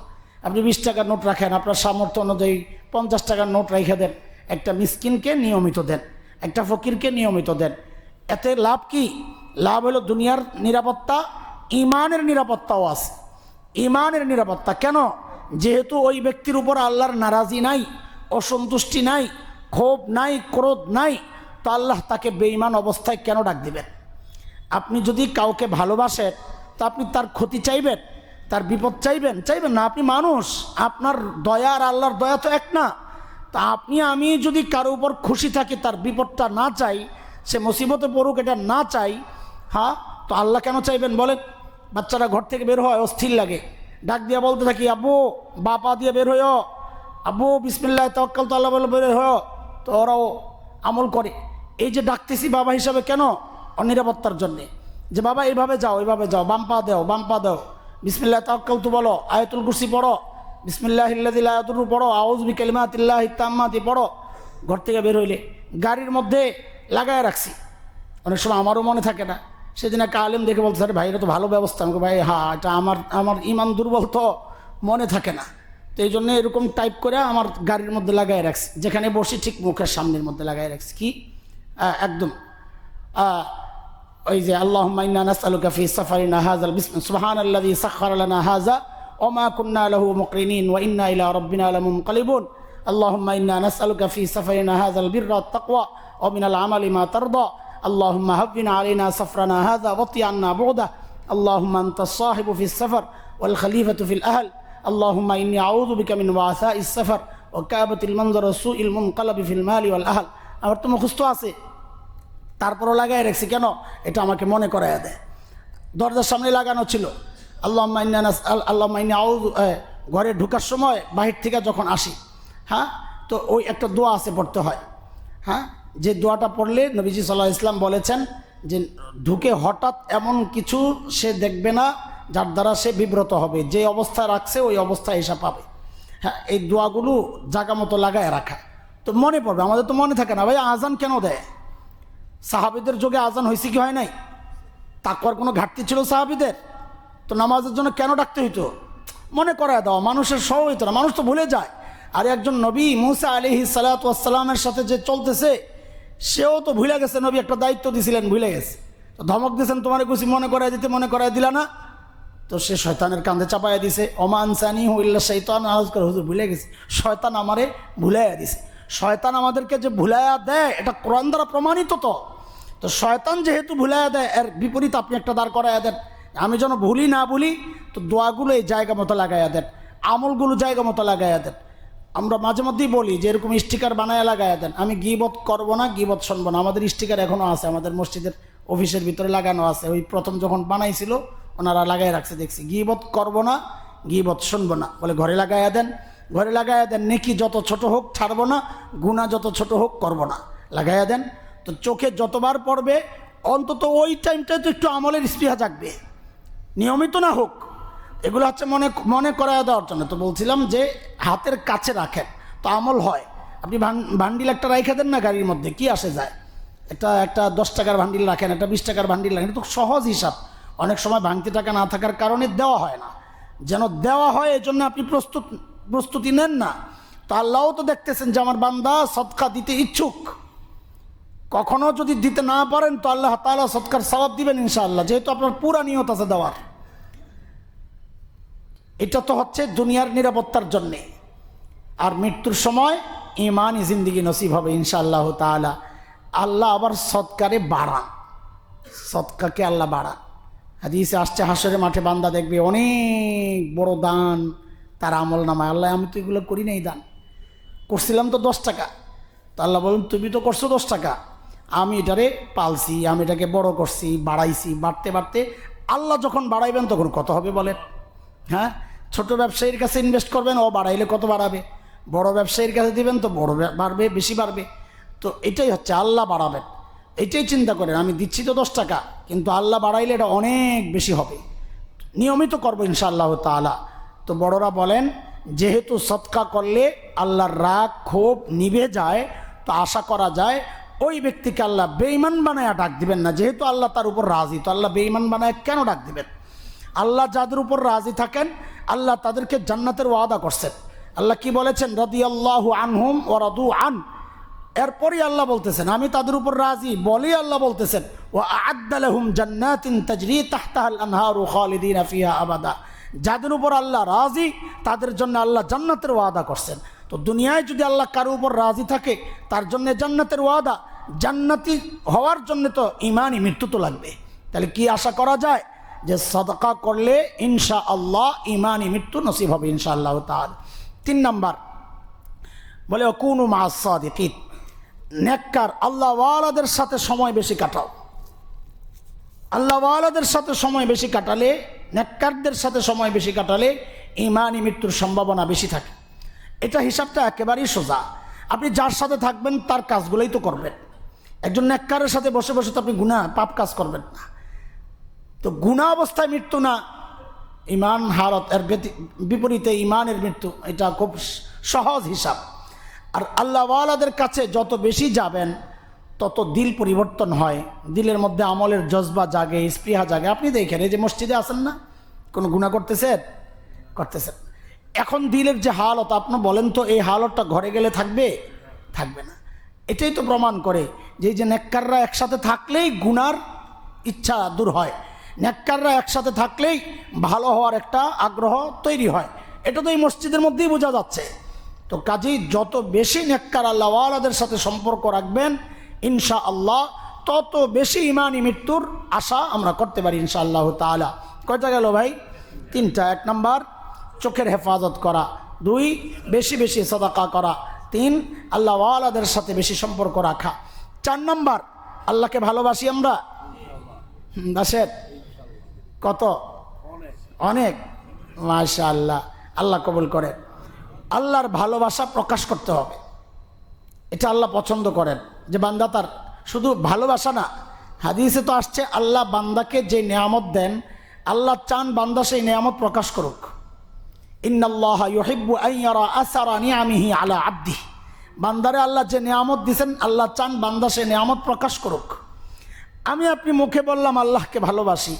আপনি 20 টাকার নোট রাখেন, আপনার সামর্থ্য অনুযায়ী 50 টাকার নোট রেখে দেন, একটা মিসকিনকে নিয়মিত দেন, একটা ফকিরকে নিয়মিত দেন। এতে লাভ কি? লাভ হলো দুনিয়ার নিরাপত্তা, ইমানের নিরাপত্তাও আছে। ইমানের নিরাপত্তা কেন? যেহেতু ওই ব্যক্তির উপর আল্লাহর নারাজি নাই, অসন্তুষ্টি নাই, ক্ষোভ নাই, ক্রোধ নাই, তো আল্লাহ তাকে বেঈমান অবস্থায় কেন ডাক দিবেন? আপনি যদি কাউকে ভালোবাসেন তো আপনি তার ক্ষতি চাইবেন, তার বিপদ চাইবেন না। আপনি মানুষ, আপনার দয়া আর আল্লাহর দয়া তো এক না। তা আপনি আমি যদি কারো উপর খুশি থাকি, তার বিপদটা না চাই, সে মুসিবতে পড়ুক এটা না চাই, হ্যাঁ, তো আল্লাহ কেন চাইবেন বলেন? বাচ্চারা ঘর থেকে বের হয় অস্থির লাগে, ডাক দিয়ে বলতে থাকি আব্বু বাপা দিয়ে বের হইও, আব্বু বিসমিল্লাহ তাওয়াক্কালতু আল্লাহ বলে বের হইও, তো ওরাও আমল করে। এই যে ডাকতেছি বাবা হিসাবে কেন? অনিরাপত্তার জন্যে, যে বাবা এইভাবে যাও, বাম পা দাও, বিসমিল্লাহ তাওয়াক্কালতু বলো, আয়াতুল কুরসি পড়ো, বিসমিল্লাহিল্লাযী লা ইয়াদুররু পড়ো, আউযু বিকালিমাতিল্লাহি তাম্মাতি পড়ো। ঘর থেকে বের হইলে গাড়ির মধ্যে লাগায় রাখছি, অনেক সময় আমারও মনে থাকে না। সেদিন একটা আলেম দেখে বলতে স্যার ভাই এটা তো ভালো ব্যবস্থা। আমাকে ভাই হ্যাঁ, এটা আমার ইমান দুর্বল তো মনে থাকে না, তো এই জন্য এরকম টাইপ করে আমার গাড়ির মধ্যে লাগায় রাখছি, যেখানে বসি ঠিক মুখের সামনের মধ্যে লাগায় রাখছি। কি একদম ওই যে আল্লাহুম্মা ইন্না নাসআলুকা ফি সাফারিনা হাযাল সুবহানাল্লাযী সাখখারা লানা হাযা ওয়া মা কুন্না লাহু মুকরিনিন ওয়া ইন্না ইলা রাব্বিনা লামুনকালিবুন। আল্লাহুম্মা ইন্না নাসআলুকা ফি সাফারিনা হাযাল বিররা ওয়াত তাকওয়া ওয়া মিনাল আমালি মা তারদা। আল্লাহুম্মা হাব্বিন আলাইনা সাফরানা হাযা ওয়াতি আন্না বু'দা। আল্লাহুম্মা আনতাস সাহিবু ফিস সাফার ওয়াল খলিফাতু ফিল আহল। আল্লাহুম্মা ইন্নী আউযু বিকা মিন ওয়াসাইস সাফার ওয়া কাবাতিল মানজার ওয়া সুইল মুনকালাবি ফিল মালি ওয়াল আহল। আমার তো মুখস্থ আছে, তারপরও লাগাই রাখছি কেন? এটা আমাকে মনে করাইয়া দেয়। দরজার সামনে লাগানো ছিল আল্লাহুম্মা ইন্নী আউযু, ঘরে ঢোকার সময় বাহির থেকে যখন আসি, হ্যাঁ, তো ওই একটা দোয়া আছে পড়তে হয়, হ্যাঁ, যে দোয়াটা পড়লে নবীজি সাল্লাল্লাহু আলাইহি ওয়াসাল্লাম বলেছেন যে ঢুকে হঠাৎ এমন কিছু সে দেখবে না যার দ্বারা সে বিব্রত হবে, যে অবস্থায় রাখছে ওই অবস্থায় এসে পাবে। হ্যাঁ, এই দোয়াগুলো জায়গা মতো লাগায় রাখা, তো মনে পড়বে। আমাদের তো মনে থাকে না ভাই, আজান কেন দেয়? সাহাবীদের যুগে আজান হয়েছে কি হয় নাই? তাকওয়ার কোনো ঘাটতি ছিল সাহাবীদের? তো নামাজের জন্য কেন ডাকতে হইতো? মনে করায় দাও, মানুষের সহ হইতো না, মানুষ তো ভুলে যায়। আর একজন নবী মুসা আলাইহিস সালাতু ওয়াস সালামের সাথে যে চলতেছে, সেও তো ভুলে গেছে, নবী একটা দায়িত্ব দিছিলেন, ভুলে গেছে। তো ধমক দিয়েছেন তোমার কুছি মনে করায় দিতে, মনে করায় দিলা না, তো সে শয়তানের কাঁধে চাপাইয়া দিছে। ওমা আনসানিহু ইল্লা শাইতান, আওয়াজ করে হুজুর ভুলে গেছে, শয়তান আমারে ভুলাইয়া দিছে। শয়তান আমাদেরকে যে ভুলাইয়া দেয় এটা কোরআন দ্বারা প্রমাণিত। তো শয়তান যেহেতু ভুলাইয়া দেয়, এর বিপরীত আপনি একটা দাঁড় করাইয়া দেন, আমি যেন ভুলি না ভুলি। তো দোয়াগুলো এই জায়গা মতো লাগাইয়া দেন, আমলগুলো জায়গা মতো লাগাইয়া দেন। আমরা মাঝে মধ্যেই বলি যে এরকম স্টিকার বানায় লাগায় দেন, আমি গীবত করব না, গীবত শুনবো না। আমাদের স্টিকার এখনও আছে, আমাদের মসজিদের অফিসের ভিতরে লাগানো আছে। ওই প্রথম যখন বানাইছিল ওনারা লাগাই রাখছে, দেখছি গীবত করব না, গীবত শুনবো না বলে ঘরে লাগাইয়া দেন, ঘরে লাগাইয়া দেন। নেকি যত ছোট হোক ছাড়বো না, গুনাহ যত ছোট হোক করব না, লাগাইয়া দেন। তো চোখে যতবার পড়বে অন্তত ওই টাইমটায় তো একটু আমলের স্পৃহা জাগবে, নিয়মিত না হোক। এগুলো হচ্ছে মনে মনে করায় দেওয়ার জন্য। তো বলছিলাম যে হাতের কাছে রাখেন তো আমল হয়। আপনি ভান্ডিল একটা রেখে দেন না গাড়ির মধ্যে, কি আসে যায়? একটা 10 টাকার ভান্ডিল রাখেন, একটা 20 টাকার ভান্ডিল রাখেন, এটা তো সহজ হিসাব। অনেক সময় ভাঙতি টাকা না থাকার কারণে দেওয়া হয় না, যেন দেওয়া হয় এই জন্য আপনি প্রস্তুতি নেন না। তো আল্লাহও তো দেখতেছেন যে আমার বান্দা সদকা দিতে ইচ্ছুক। কখনো যদি দিতে না পারেন তো আল্লাহ তাআলা সদকার সওয়াব দিবেন ইনশাআল্লাহ, যেহেতু আপনার পুরা নিয়ত আছে দেওয়ার। এটা তো হচ্ছে দুনিয়ার নিরাপত্তার জন্যে। আর মৃত্যুর সময় ঈমানি জিন্দিগি নসিব হবে ইনশাআল্লাহ তাআলা। আল্লাহ আবার সদকারে বাড়ান, সদকাকে আল্লাহ বাড়ান। হাদিসে আসছে হাসরের মাঠে বান্দা দেখবে অনেক বড় দান তার আমল নামায়। আল্লাহ আমি তো এগুলো করি নাই, দান করছিলাম তো 10 টাকা। তো আল্লাহ বলুন তুমি তো করছো 10 টাকা, আমি এটারে পালছি, আমি এটাকে বড় করছি, বাড়াইছি। বাড়তে বাড়তে আল্লাহ যখন বাড়াইবেন তখন কত হবে বলেন? হ্যাঁ, ছোট ব্যবসায়ীর কাছে ইনভেস্ট করবেন, ও বাড়াইলে কত বাড়াবে? বড় ব্যবসায়ীর কাছে দিবেন তো বড় বাড়বে, বেশি বাড়বে। তো এটাই হচ্ছে আল্লাহ বাড়াবেন, এটাই চিন্তা করেন। আমি দিচ্ছি তো 10 টাকা, কিন্তু আল্লাহ বাড়াইলে এটা অনেক বেশি হবে। নিয়মিত করবো ইনশাআল্লাহ তাআলা। তো বড়রা বলেন যেহেতু সদকা করলে আল্লাহর রাগ ক্ষোভ নিভে যায়, তো আশা করা যায় ওই ব্যক্তিকে আল্লাহ বেঈমান বানায় ডাক দিবেন না। যেহেতু আল্লাহ তার উপর রাজি, তো আল্লাহ বেঈমান বানায় কেন ডাক দিবেন? আল্লাহ যাদের উপর রাজি থাকেন আল্লাহ তাদেরকে জান্নাতের ওয়াদা করছেন। আল্লাহ কি বলেছেন? রাদিয়াল্লাহু আনহুম ওয়া রাদু আন। এরপরই আল্লাহ বলতেছেন আমি তাদের উপর রাজি, বলেই আল্লাহ বলতেছেন ওয়া আ'আদ্দা লাহুম জান্নাতিন তাজরি তাহতাহাল আনহারু খালিদিনা ফিহা আবাদা। যাদের উপর আল্লাহ রাজি তাদের জন্য আল্লাহ জান্নাতের ওয়াদা করছেন। তো দুনিয়ায় যদি আল্লাহ কারো উপর রাজি থাকে তার জন্য জান্নাতের ওয়াদা। জান্নাতি হওয়ার জন্য তো ঈমানি মৃত্যু তো লাগবে। তাহলে কি আশা করা যায়? যে সাদাকা করলে ইনশাআল্লাহ ঈমানি মৃত্যু নসিব হবে ইনশাআল্লাহ তাআলা। 3 নাম্বার বলে কুনু মা'আস সাদিকিন। নেককার আল্লাহওয়ালাদের সাথে সময় বেশি কাটাও। আল্লাহওয়ালাদের সাথে সময় বেশি কাটালে, নেককারদের সাথে সময় বেশি কাটালে ঈমানি মৃত্যুর সম্ভাবনা বেশি থাকে। এটা হিসাবটা একেবারেই সোজা। আপনি যার সাথে থাকবেন তার কাজগুলোই তো করবেন। একজন নেককারের সাথে বসে বসে তো আপনি গুনাহ পাপ কাজ করবেন না। তো গুনাহ অবস্থায় মৃত্যু না, ঈমান হালত এর বিপরীতে ঈমানের মৃত্যু, এটা খুব সহজ হিসাব। আর আল্লাহওয়ালাদের কাছে যত বেশি যাবেন তত দিল পরিবর্তন হয়, দিলের মধ্যে আমলের জজবা জাগে, স্পৃহা জাগে। আপনি দেখেন এই যে মসজিদে আসেন না, কোনো গুনাহ করতেছেন? এখন দিলের যে হালত, আপনি বলেন তো এই হালতটা ঘরে গেলে থাকবে? থাকবে না। এটাই তো প্রমাণ করে যে এই যে নেককাররা একসাথে থাকলেই গুনার ইচ্ছা দূর হয়, নেককাররা একসাথে থাকলেই ভালো হওয়ার একটা আগ্রহ তৈরি হয়। এটা তো এই মসজিদের মধ্যেই বোঝা যাচ্ছে। তো কাজেই যত বেশি নেককার আল্লাহওয়ালাদের সাথে সম্পর্ক রাখবেন ইনশাআল্লাহ তত বেশি ঈমানি মৃত্যুর আশা আমরা করতে পারি ইনশাআল্লাহ তাআলা। কয়টা গেল ভাই? 3টা। 1 নাম্বার চোখের হেফাজত করা, 2 বেশি বেশি সাদাকা করা, 3 আল্লাহওয়ালাদের সাথে বেশি সম্পর্ক রাখা, 4 নাম্বার আল্লাহকে ভালোবাসি আমরা। বাসের কত? অনেক। মাশাআল্লাহ, আল্লাহ কবুল করে। আল্লাহর ভালোবাসা প্রকাশ করতে হবে, এটা আল্লাহ পছন্দ করেন। যে বান্দা তার শুধু ভালোবাসা না, হাদিসে তো আসছে আল্লাহ বান্দাকে যে নেয়ামত দেন আল্লাহ চান বান্দা সেই নেয়ামত প্রকাশ করুক। ইন্নাল্লাহা ইউহিব্বু আন ইয়ারা আসারা নিআমিহি আলা আবদিহি। বান্দারে আল্লাহ যে নেয়ামত দিয়েছেন আল্লাহ চান বান্দা সেই নেয়ামত প্রকাশ করুক। আমি আপনি মুখে বললাম আল্লাহকে ভালোবাসি,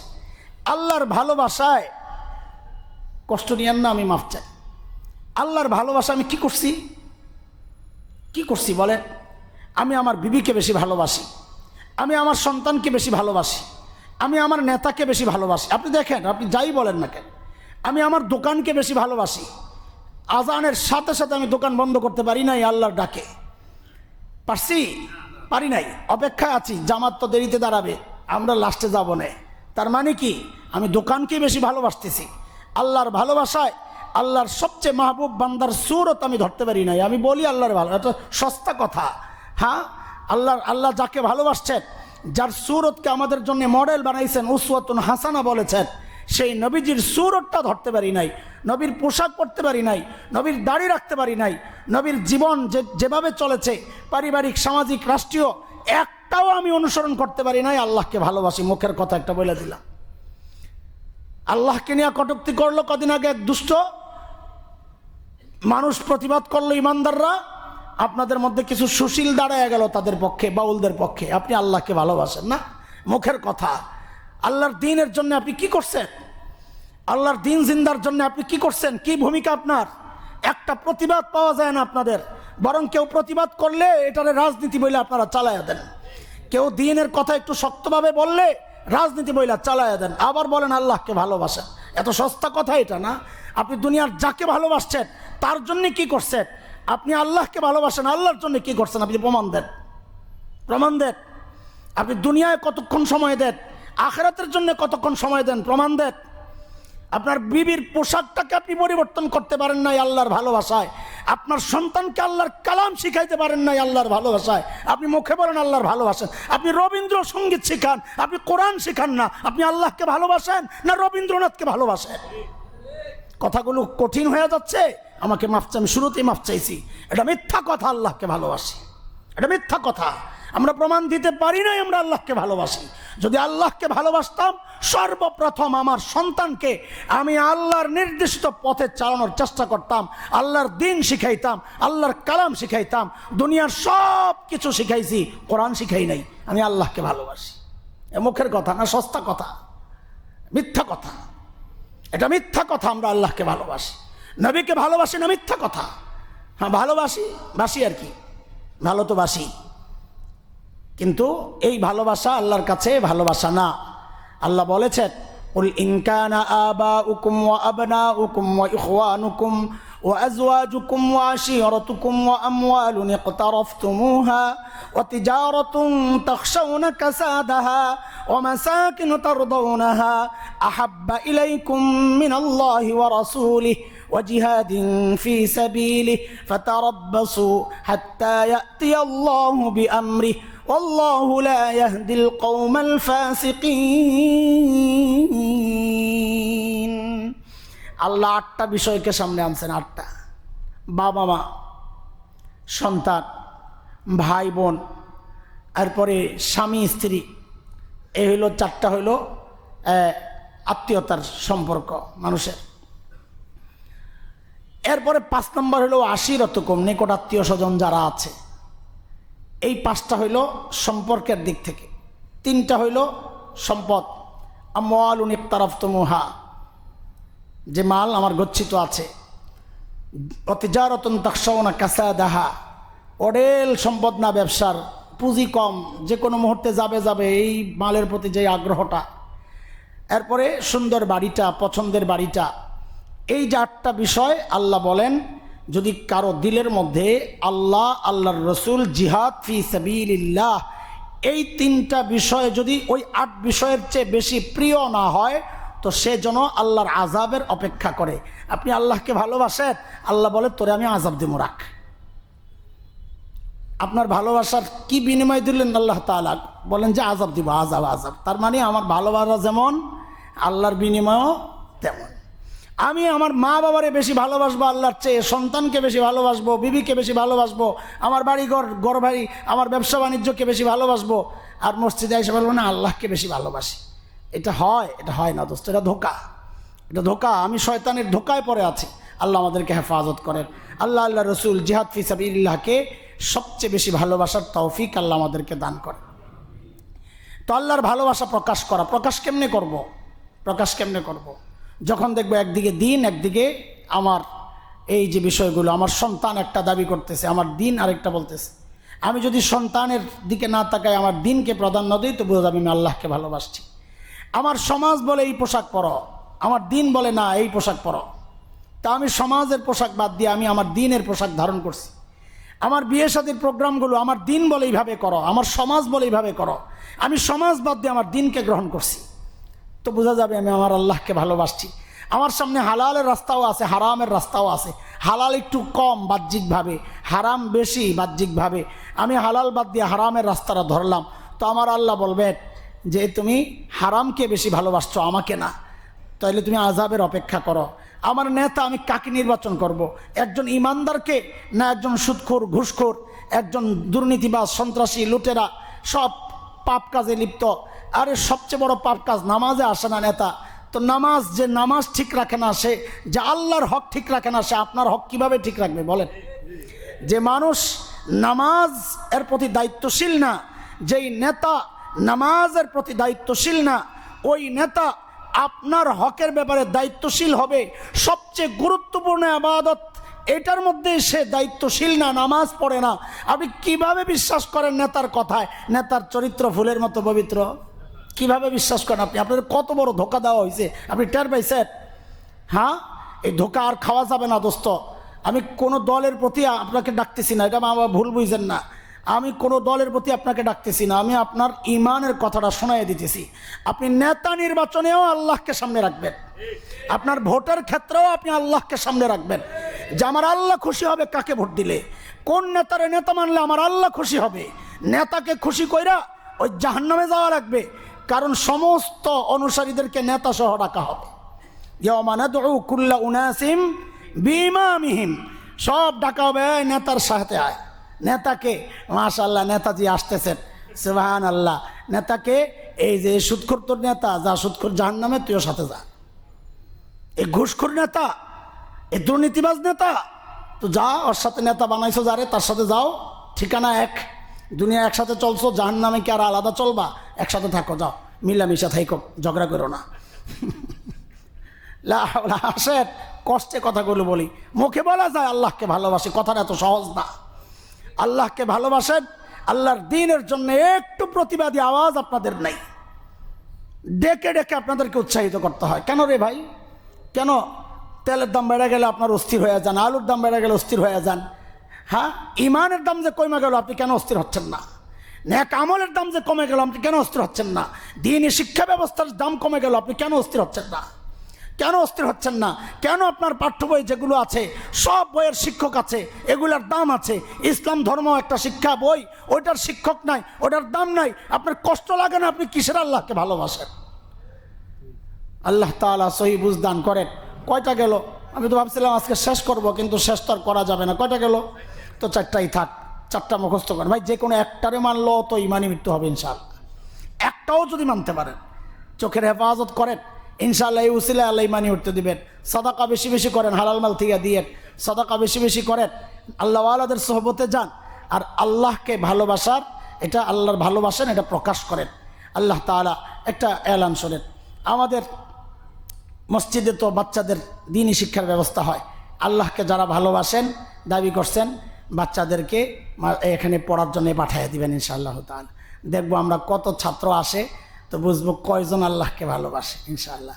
আল্লাহর ভালোবাসায় কষ্ট নিয়েন না, আমি মাফ চাই। আল্লাহর ভালোবাসা আমি কি করছি বলেন? আমি আমার বিবিকে বেশি ভালোবাসি, আমি আমার সন্তানকে বেশি ভালোবাসি, আমি আমার নেতাকে বেশি ভালোবাসি। আপনি দেখেন, আপনি যাই বলেন না কেন, আমি আমার দোকানকে বেশি ভালোবাসি। আজানের সাথে সাথে আমি দোকান বন্ধ করতে পারি নাই আল্লাহর ডাকে। পারি নাই, অপেক্ষায় আছি, জামাত তো দেরিতে দাঁড়াবে, আমরা লাস্টে যাব না। তার মানে কি? আমি দোকানকে বেশি ভালোবাসতেছি। আল্লাহর ভালোবাসায় আল্লাহর সবচেয়ে মাহবুব বান্দার সুরত আমি ধরতে পারি নাই। আমি বলি আল্লাহর ভালো, এটা সস্তা কথা। হ্যাঁ, আল্লাহ যাকে ভালোবাসছেন, যার সুরতকে আমাদের জন্য মডেল বানাইছেন, উসওয়াতুন হাসানা বলেছেন, সেই নবীজির সুরতটা ধরতে পারি নাই, নবীর পোশাক পরতে পারি নাই, নবীর দাড়ি রাখতে পারি নাই, নবীর জীবন যেভাবে চলেছে পারিবারিক, সামাজিক, রাষ্ট্রীয়, একটাও আমি অনুসরণ করতে পারি নাই। আল্লাহকে ভালোবাসি, মুখের কথা একটা বলে দিলাম। আল্লাহকে নিয়ে কটূক্তি করলো কদিন আগে এক দুষ্ট মানুষ, প্রতিবাদ করলো ইমানদাররা, আপনাদের মধ্যে কিছু সুশীল দাঁড়ায় গেল তাদের পক্ষে, বাউলদের পক্ষে। আপনি আল্লাহকে ভালোবাসেন না, মুখের কথা। আল্লাহর দ্বীনের জন্য আপনি কি করছেন? আল্লাহর দ্বীন জিন্দার জন্য আপনি কি করছেন? কি ভূমিকা আপনার? একটা প্রতিবাদ পাওয়া যায় না আপনাদের। বরং কেউ প্রতিবাদ করলে এটারে রাজনীতি বলে আপনারা চালায়া দেন। কেউ দ্বীনের কথা একটু শক্তভাবে বললে রাজনীতি বইলা চালায়া দেন, আবার বলেন আল্লাহকে ভালোবাসেন। এত সস্তা কথা এটা না। আপনি দুনিয়ার যাকে ভালোবাসছেন তার জন্য কি করছেন? আপনি আল্লাহকে ভালোবাসেন, আল্লাহর জন্য কি করছেন? আপনি প্রমাণ দেন, প্রমাণ দেন। আপনি দুনিয়ায় কতক্ষণ সময় দেন, আখিরাতের জন্য কতক্ষণ সময় দেন, প্রমাণ দেন। আপনার বিবির পোশাকটাকে আপনি পরিবর্তন করতে পারেন নাই আল্লাহর ভালোবাসায়। আপনার সন্তানকে আল্লাহর কালাম শিখাইতে পারেন নাই আল্লাহর ভালোবাসায়। আপনি মুখে বলেন আল্লাহর ভালোবাসেন, আপনি রবীন্দ্রসঙ্গীত শিখান, আপনি কোরআন শিখান না। আপনি আল্লাহকে ভালোবাসেন না রবীন্দ্রনাথকে ভালোবাসেন? কথাগুলো কঠিন হয়ে যাচ্ছে, আমাকে মাফ চাই, আমি শুরুতেই মাফ চাইছি। এটা মিথ্যা কথা, আল্লাহকে ভালোবাসি, এটা মিথ্যা কথা। আমরা প্রমাণ দিতে পারি নাই আমরা আল্লাহকে ভালোবাসি। যদি আল্লাহকে ভালোবাসতাম, সর্বপ্রথম আমার সন্তানকে আমি আল্লাহর নির্দেশিত পথে চালানোর চেষ্টা করতাম, আল্লাহর দ্বীন শিখাইতাম, আল্লাহর কালাম শিখাইতাম। দুনিয়ার সব কিছু শিখাইছি, কোরআন শিখাই নাই। আমি আল্লাহকে ভালোবাসি, এ মুখের কথা না, সস্তা কথা, মিথ্যা কথা। এটা মিথ্যা কথা। আমরা আল্লাহকে ভালোবাসি, নবীকে ভালোবাসি না, মিথ্যা কথা। হ্যাঁ, ভালোবাসি, বাসি আর কি, ভালো তো বাসি, কিন্তু এই ভালোবাসা আল্লাহর কাছে ভালোবাসা না। আল্লাহ বলেছেন, কুল ইন কানা আবাউকুম ওয়া আবনাউকুম ওয়া ইখওয়ানুকুম ওয়া আজওয়াজুকুম ওয়া আশীরাতুকুম ওয়া আমওয়ালুন ইকতারাফতুমুহা ওয়া তিজারাতুন তাখশাউনা কাসাদাহা ওয়া মাসাকিন তারদাউনাহা আহাব্বা ইলাইকুম মিনাল্লাহি ওয়া রাসূলিহি وجهاد في سبيله فتربصوا حتى يأتي الله بأمره والله لا يهدي القوم الفاسقين। আল্লাহ 8টা বিষয়কে সামনে আনছেন। 8টা: বাবা মা, সন্তান, ভাই বোন, এরপরে স্বামী স্ত্রী। এই হইল 4টা হইল আত্মীয়তার সম্পর্ক মানুষের। এরপরে 5 নম্বর হলো আশীরাতুকুম, নিকট আত্মীয় স্বজন যারা আছে। এই 5টা হইল সম্পর্কের দিক থেকে। 3টা হইল সম্পদ, আমওয়ালুন ইকতারাফতুমুহা, যে মাল আমার গচ্ছিত আছে। তিজারাতুন তাখশাউনা কাসাদাহা, অডেল সম্পদ না, ব্যবসার পুঁজি কম, যে কোনো মুহূর্তে যাবে এই মালের প্রতি যে আগ্রহটা। এরপরে সুন্দর বাড়িটা, পছন্দের বাড়িটা। এই যে 8টা বিষয় আল্লাহ বলেন, যদি কারো দিলের মধ্যে আল্লাহ, আল্লাহর রসুল, জিহাদ ফি সাবিলিল্লাহ, এই 3টা বিষয় যদি ওই 8 বিষয়ের চেয়ে বেশি প্রিয় না হয়, তো সে যেন আল্লাহর আযাবের অপেক্ষা করে। আপনি আল্লাহকে ভালোবাসেন, আল্লাহ বলে তোরে আমি আযাব দেব, রাখ। আপনার ভালোবাসার কি বিনিময় দিলেন? আল্লাহ তাআলা বলেন যে আযাব দিব, আযাব। তার মানে আমার ভালোবাসা যেমন, আল্লাহর বিনিময়ও তেমন। আমি আমার মা বাবারে বেশি ভালোবাসবো আল্লাহর চেয়ে, সন্তানকে বেশি ভালোবাসবো, বিবিকে বেশি ভালোবাসবো, আমার ঘর বাড়ি, আমার ব্যবসা বাণিজ্যকে বেশি ভালোবাসবো, আর মসজিদে এসে বলবো না আল্লাহকে বেশি ভালোবাসি। এটা হয়? এটা হয় না দোস্ত, এটা ধোঁকা, এটা ধোঁকা। আমি শয়তানের ধোঁকায় পড়ে আছি। আল্লাহ আমাদেরকে হেফাজত করেন। আল্লাহ, আল্লাহ রসুল, জিহাদ ফি সাবিলিল্লাহকে সবচেয়ে বেশি ভালোবাসার তৌফিক আল্লাহ আমাদেরকে দান করে। তো আল্লাহর ভালোবাসা প্রকাশ করা, প্রকাশ কেমনে করব? প্রকাশ কেমনে করব? যখন দেখবো একদিকে দিন, একদিকে আমার এই যে বিষয়গুলো, আমার সন্তান একটা দাবি করতেছে, আমার দিন আরেকটা বলতেছে। আমি যদি সন্তানের দিকে না তাকাই, আমার দিনকে প্রাধান্য দিই, তো বোঝা যাবে আমি আল্লাহকে ভালোবাসছি। আমার সমাজ বলে এই পোশাক পরো, আমার দিন বলে না এই পোশাক পরো, তা আমি সমাজের পোশাক বাদ দিয়ে আমি আমার দিনের পোশাক ধারণ করছি। আমার বিয়ে শাদীর প্রোগ্রামগুলো আমার দিন বলে এইভাবে করো, আমার সমাজ বলে এইভাবে করো, আমি সমাজ বাদ দিয়ে আমার দিনকে গ্রহণ করছি। তো বোঝা যাবে আমি আমার আল্লাহকে ভালোবাসছি। আমার সামনে হালালের রাস্তাও আছে, হারামের রাস্তাও আছে। হালাল একটু কম বাহ্যিকভাবে, হারাম বেশি বাহ্যিকভাবে। আমি হালাল বাদ দিয়ে হারামের রাস্তাটা ধরলাম, তো আমার আল্লাহ বলবেন যে তুমি হারামকে বেশি ভালোবাসছো, আমাকে না, তাইলে তুমি আযাবের অপেক্ষা করো। আমার নেতা আমি কাকে নির্বাচন করব? একজন ইমানদারকে না একজন সুদখোর, ঘুষখোর, একজন দুর্নীতিবাজ, সন্ত্রাসী, লুটেরা, সব পাপ কাজে লিপ্ত? আরে সবচেয়ে বড় পাপ কাজ নামাজে আসে না নেতা। তো নামাজ, যে নামাজ ঠিক রাখে না, সে যে আল্লাহর হক ঠিক রাখে না, সে আপনার হক কিভাবে ঠিক রাখবে বলেন? যে মানুষ নামাজ এর প্রতি দায়িত্বশীল না, যেই নেতা নামাজের প্রতি দায়িত্বশীল না, ওই নেতা আপনার হকের ব্যাপারে দায়িত্বশীল হবে। সবচেয়ে গুরুত্বপূর্ণ ইবাদত এটার মধ্যে সে দায়িত্বশীল না, নামাজ পড়ে না। আপনি কিভাবে বিশ্বাস করেন নেতার কথায় নেতার চরিত্র ফুলের মতো পবিত্র? কিভাবে বিশ্বাস করেন আপনি? আপনার কত বড় ধোকা দেওয়া হয়েছে, আপনি টের পাইছেন? হ্যাঁ, এই ধোকা আর খাওয়া যাবে না দোস্ত। আমি কোনো দলের প্রতি আপনাকে ডাকতেছি না, এটা আমার ভুল বুঝছেন না। আমি কোনো দলের প্রতি আপনাকে ডাকতেছি না, আমি আপনার ইমানের কথাটা শোনাই দিতেছি। আপনি নেতা নির্বাচনেও আল্লাহকে সামনে রাখবেন, আপনার ভোটের ক্ষেত্রেও আপনি আল্লাহকে সামনে রাখবেন, যে আমার আল্লাহ খুশি হবে কাকে ভোট দিলে, কোন নেতারে নেতা মানলে আমার আল্লাহ খুশি হবে। নেতাকে খুশি কইরা ওই জাহান্নামে যাওয়া লাগবে, কারণ সমস্ত অনুসারীদেরকে নেতা সহ ডাকা হবে। ইয়াওমা নাদউ কুল্লা উনাসিম বিইমামিহিম, সব ডাকা হবে নেতার সাথে আয়। নেতাকে মাশাআল্লাহ, নেতাজি আসতেছেন, সুবহানাল্লাহ। নেতাকে এই যে সুদখোর তোর নেতা, যা সুদখোর জাহান্নামে, তুইও সাথে যা। এই ঘুষখোর নেতা, এই দুর্নীতিবাজ নেতা, তো যা, ওর সাথে নেতা বানাইছো যারে, তার সাথে যাও, ঠিকানা এক। দুনিয়া একসাথে চলছো, জাহান্নামে কি আর আলাদা চলবা? একসাথে থাকো, যাও, মিলামিশা থাইকো, ঝগড়া করো না। আসেন, কষ্টে কথাগুলো বলি, মুখে বলা যায় আল্লাহকে ভালোবাসি, কথাটা এত সহজ না। আল্লাহকে ভালোবাসেন, আল্লাহর দ্বীনের জন্য একটু প্রতিবাদী আওয়াজ আপনাদের নেই। ডেকে ডেকে আপনাদেরকে উৎসাহিত করতে হয়। কেন রে ভাই, কেন তেলের দাম বেড়ে গেলে আপনার অস্থির হয়ে যান, আলুর দাম বেড়ে গেলে অস্থির হয়ে যান? হ্যাঁ, ইমানের দাম যে কমে গেল আপনি কেন অস্থির হচ্ছেন না? নেক আমলের দাম যে কমে গেল আপনি কেন অস্থির হচ্ছেন না? দ্বীনি শিক্ষা ব্যবস্থার দাম কমে গেল আপনি কেন অস্থির হচ্ছেন না? কেন অস্থির হচ্ছেন না? কেন আপনার পাঠ্য বই যেগুলো আছে, সব বইয়ের শিক্ষক আছে, এগুলার দাম আছে। ইসলাম ধর্ম একটা শিক্ষা বই, ওইটার শিক্ষক নাই, ওটার দাম নাই, আপনার কষ্ট লাগে না? আপনি কিসের আল্লাহকে ভালোবাসেন? আল্লাহ তাআলা সহি বুঝ দান করেন। কয়টা গেল? আমি তো ভাবছিলাম আজকে শেষ করব, কিন্তু শেষ তো আর করা যাবে না। কয়টা গেল? তো চারটাই থাক, চারটা মুখস্থ করেন ভাই। যে কোনো একটারে মানলো তো ইমানি মৃত্যু হবে ইনশাআল্লাহ। একটাও যদি মানতে পারেন, চোখের হেফাজত করেন, ইনশাআল্লাহ এই উসিলা আল্লাহ ইমানি উঠতে দিবেন। সাদাকা বেশি বেশি করেন, হালাল মাল থেকে দিয়ে সাদাকা বেশি বেশি করেন, আল্লাহওয়ালাদের সোহবতে যান, আর আল্লাহকে ভালোবাসার, এটা আল্লাহর ভালোবাসেন, এটা প্রকাশ করেন। আল্লাহ তাআলা একটা এলান শোনেন, আমাদের মসজিদে তো বাচ্চাদের দ্বীনি শিক্ষার ব্যবস্থা হয়। আল্লাহকে যারা ভালোবাসেন, দাবি করছেন, বাচ্চাদেরকে এখানে পড়ার জন্য পাঠিয়ে দিবেন ইনশাআল্লাহ তাআলা। দেখবো আমরা কত ছাত্র আসে, তো বুঝবো কয়জন আল্লাহকে ভালোবাসে ইনশাআল্লাহ।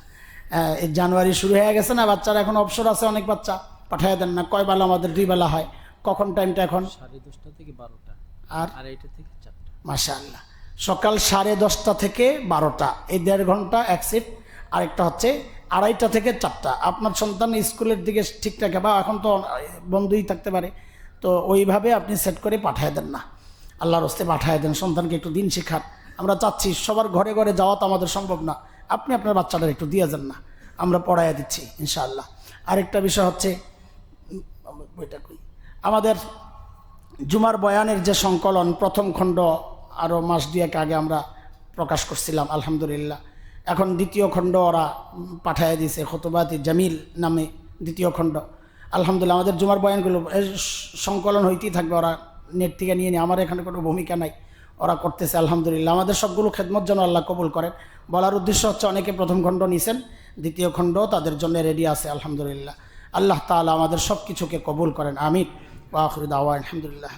এই জানুয়ারি শুরু হয়ে গেছে না, বাচ্চারা এখন অবসর আছে, অনেক বাচ্চা পাঠিয়ে দেন না। কয় বেলা? আমাদের 2 বেলা হয়। কখন টাইমটা এখন? 10:30 থেকে 12টা, আর 2:30 থেকে 4টা। মাশাআল্লাহ, সকাল 10:30 থেকে 12টা, এই 1.5 ঘন্টা এক শিফট। আরেকটা হচ্ছে 2:30 থেকে 4টা। আপনার সন্তান স্কুলের দিকে ঠিক রাখে, বা এখন তো বন্ধই থাকতে পারে, তো ওইভাবে আপনি সেট করে পাঠিয়ে দেন না, আল্লাহর হস্তে পাঠিয়ে দেন। সন্তানকে একটু দিন শেখার, আমরা চাচ্ছি, সবার ঘরে ঘরে যাওয়া তো আমাদের সম্ভব না, আপনি আপনার বাচ্চাদের একটু দিয়ে যান না, আমরা পড়াইয়া দিচ্ছি ইনশাআল্লাহ। আরেকটা বিষয় হচ্ছে, আমাদের জুমার বয়ানের যে সংকলন, প্রথম খণ্ড আরও মাস 2 আগে আমরা প্রকাশ করছিলাম, আলহামদুলিল্লাহ। এখন দ্বিতীয় খণ্ড ওরা পাঠিয়ে দিয়েছে, খুতবাতি জামিল নামে দ্বিতীয় খণ্ড। আলহামদুলিল্লাহ, আমাদের জুমার বয়ানগুলো সংকলন হইতেই থাকবে, ওরা নেট থেকে নিয়ে নিয়ে, আমার এখানে কোনো ভূমিকা নাই, ওরা করতেছে আলহামদুলিল্লাহ। আমাদের সবগুলো খেদমত যেন আল্লাহ কবুল করেন। বলার উদ্দেশ্য হচ্ছে, অনেকে প্রথম খণ্ড নিছেন, দ্বিতীয় খণ্ড তাদের জন্য রেডি আছে আলহামদুলিল্লাহ। আল্লাহ তাআলা আমাদের সব কিছুকে কবুল করেন, আমিন। ওয়া আখিরু দাওয়ানা আলহামদুলিল্লাহ।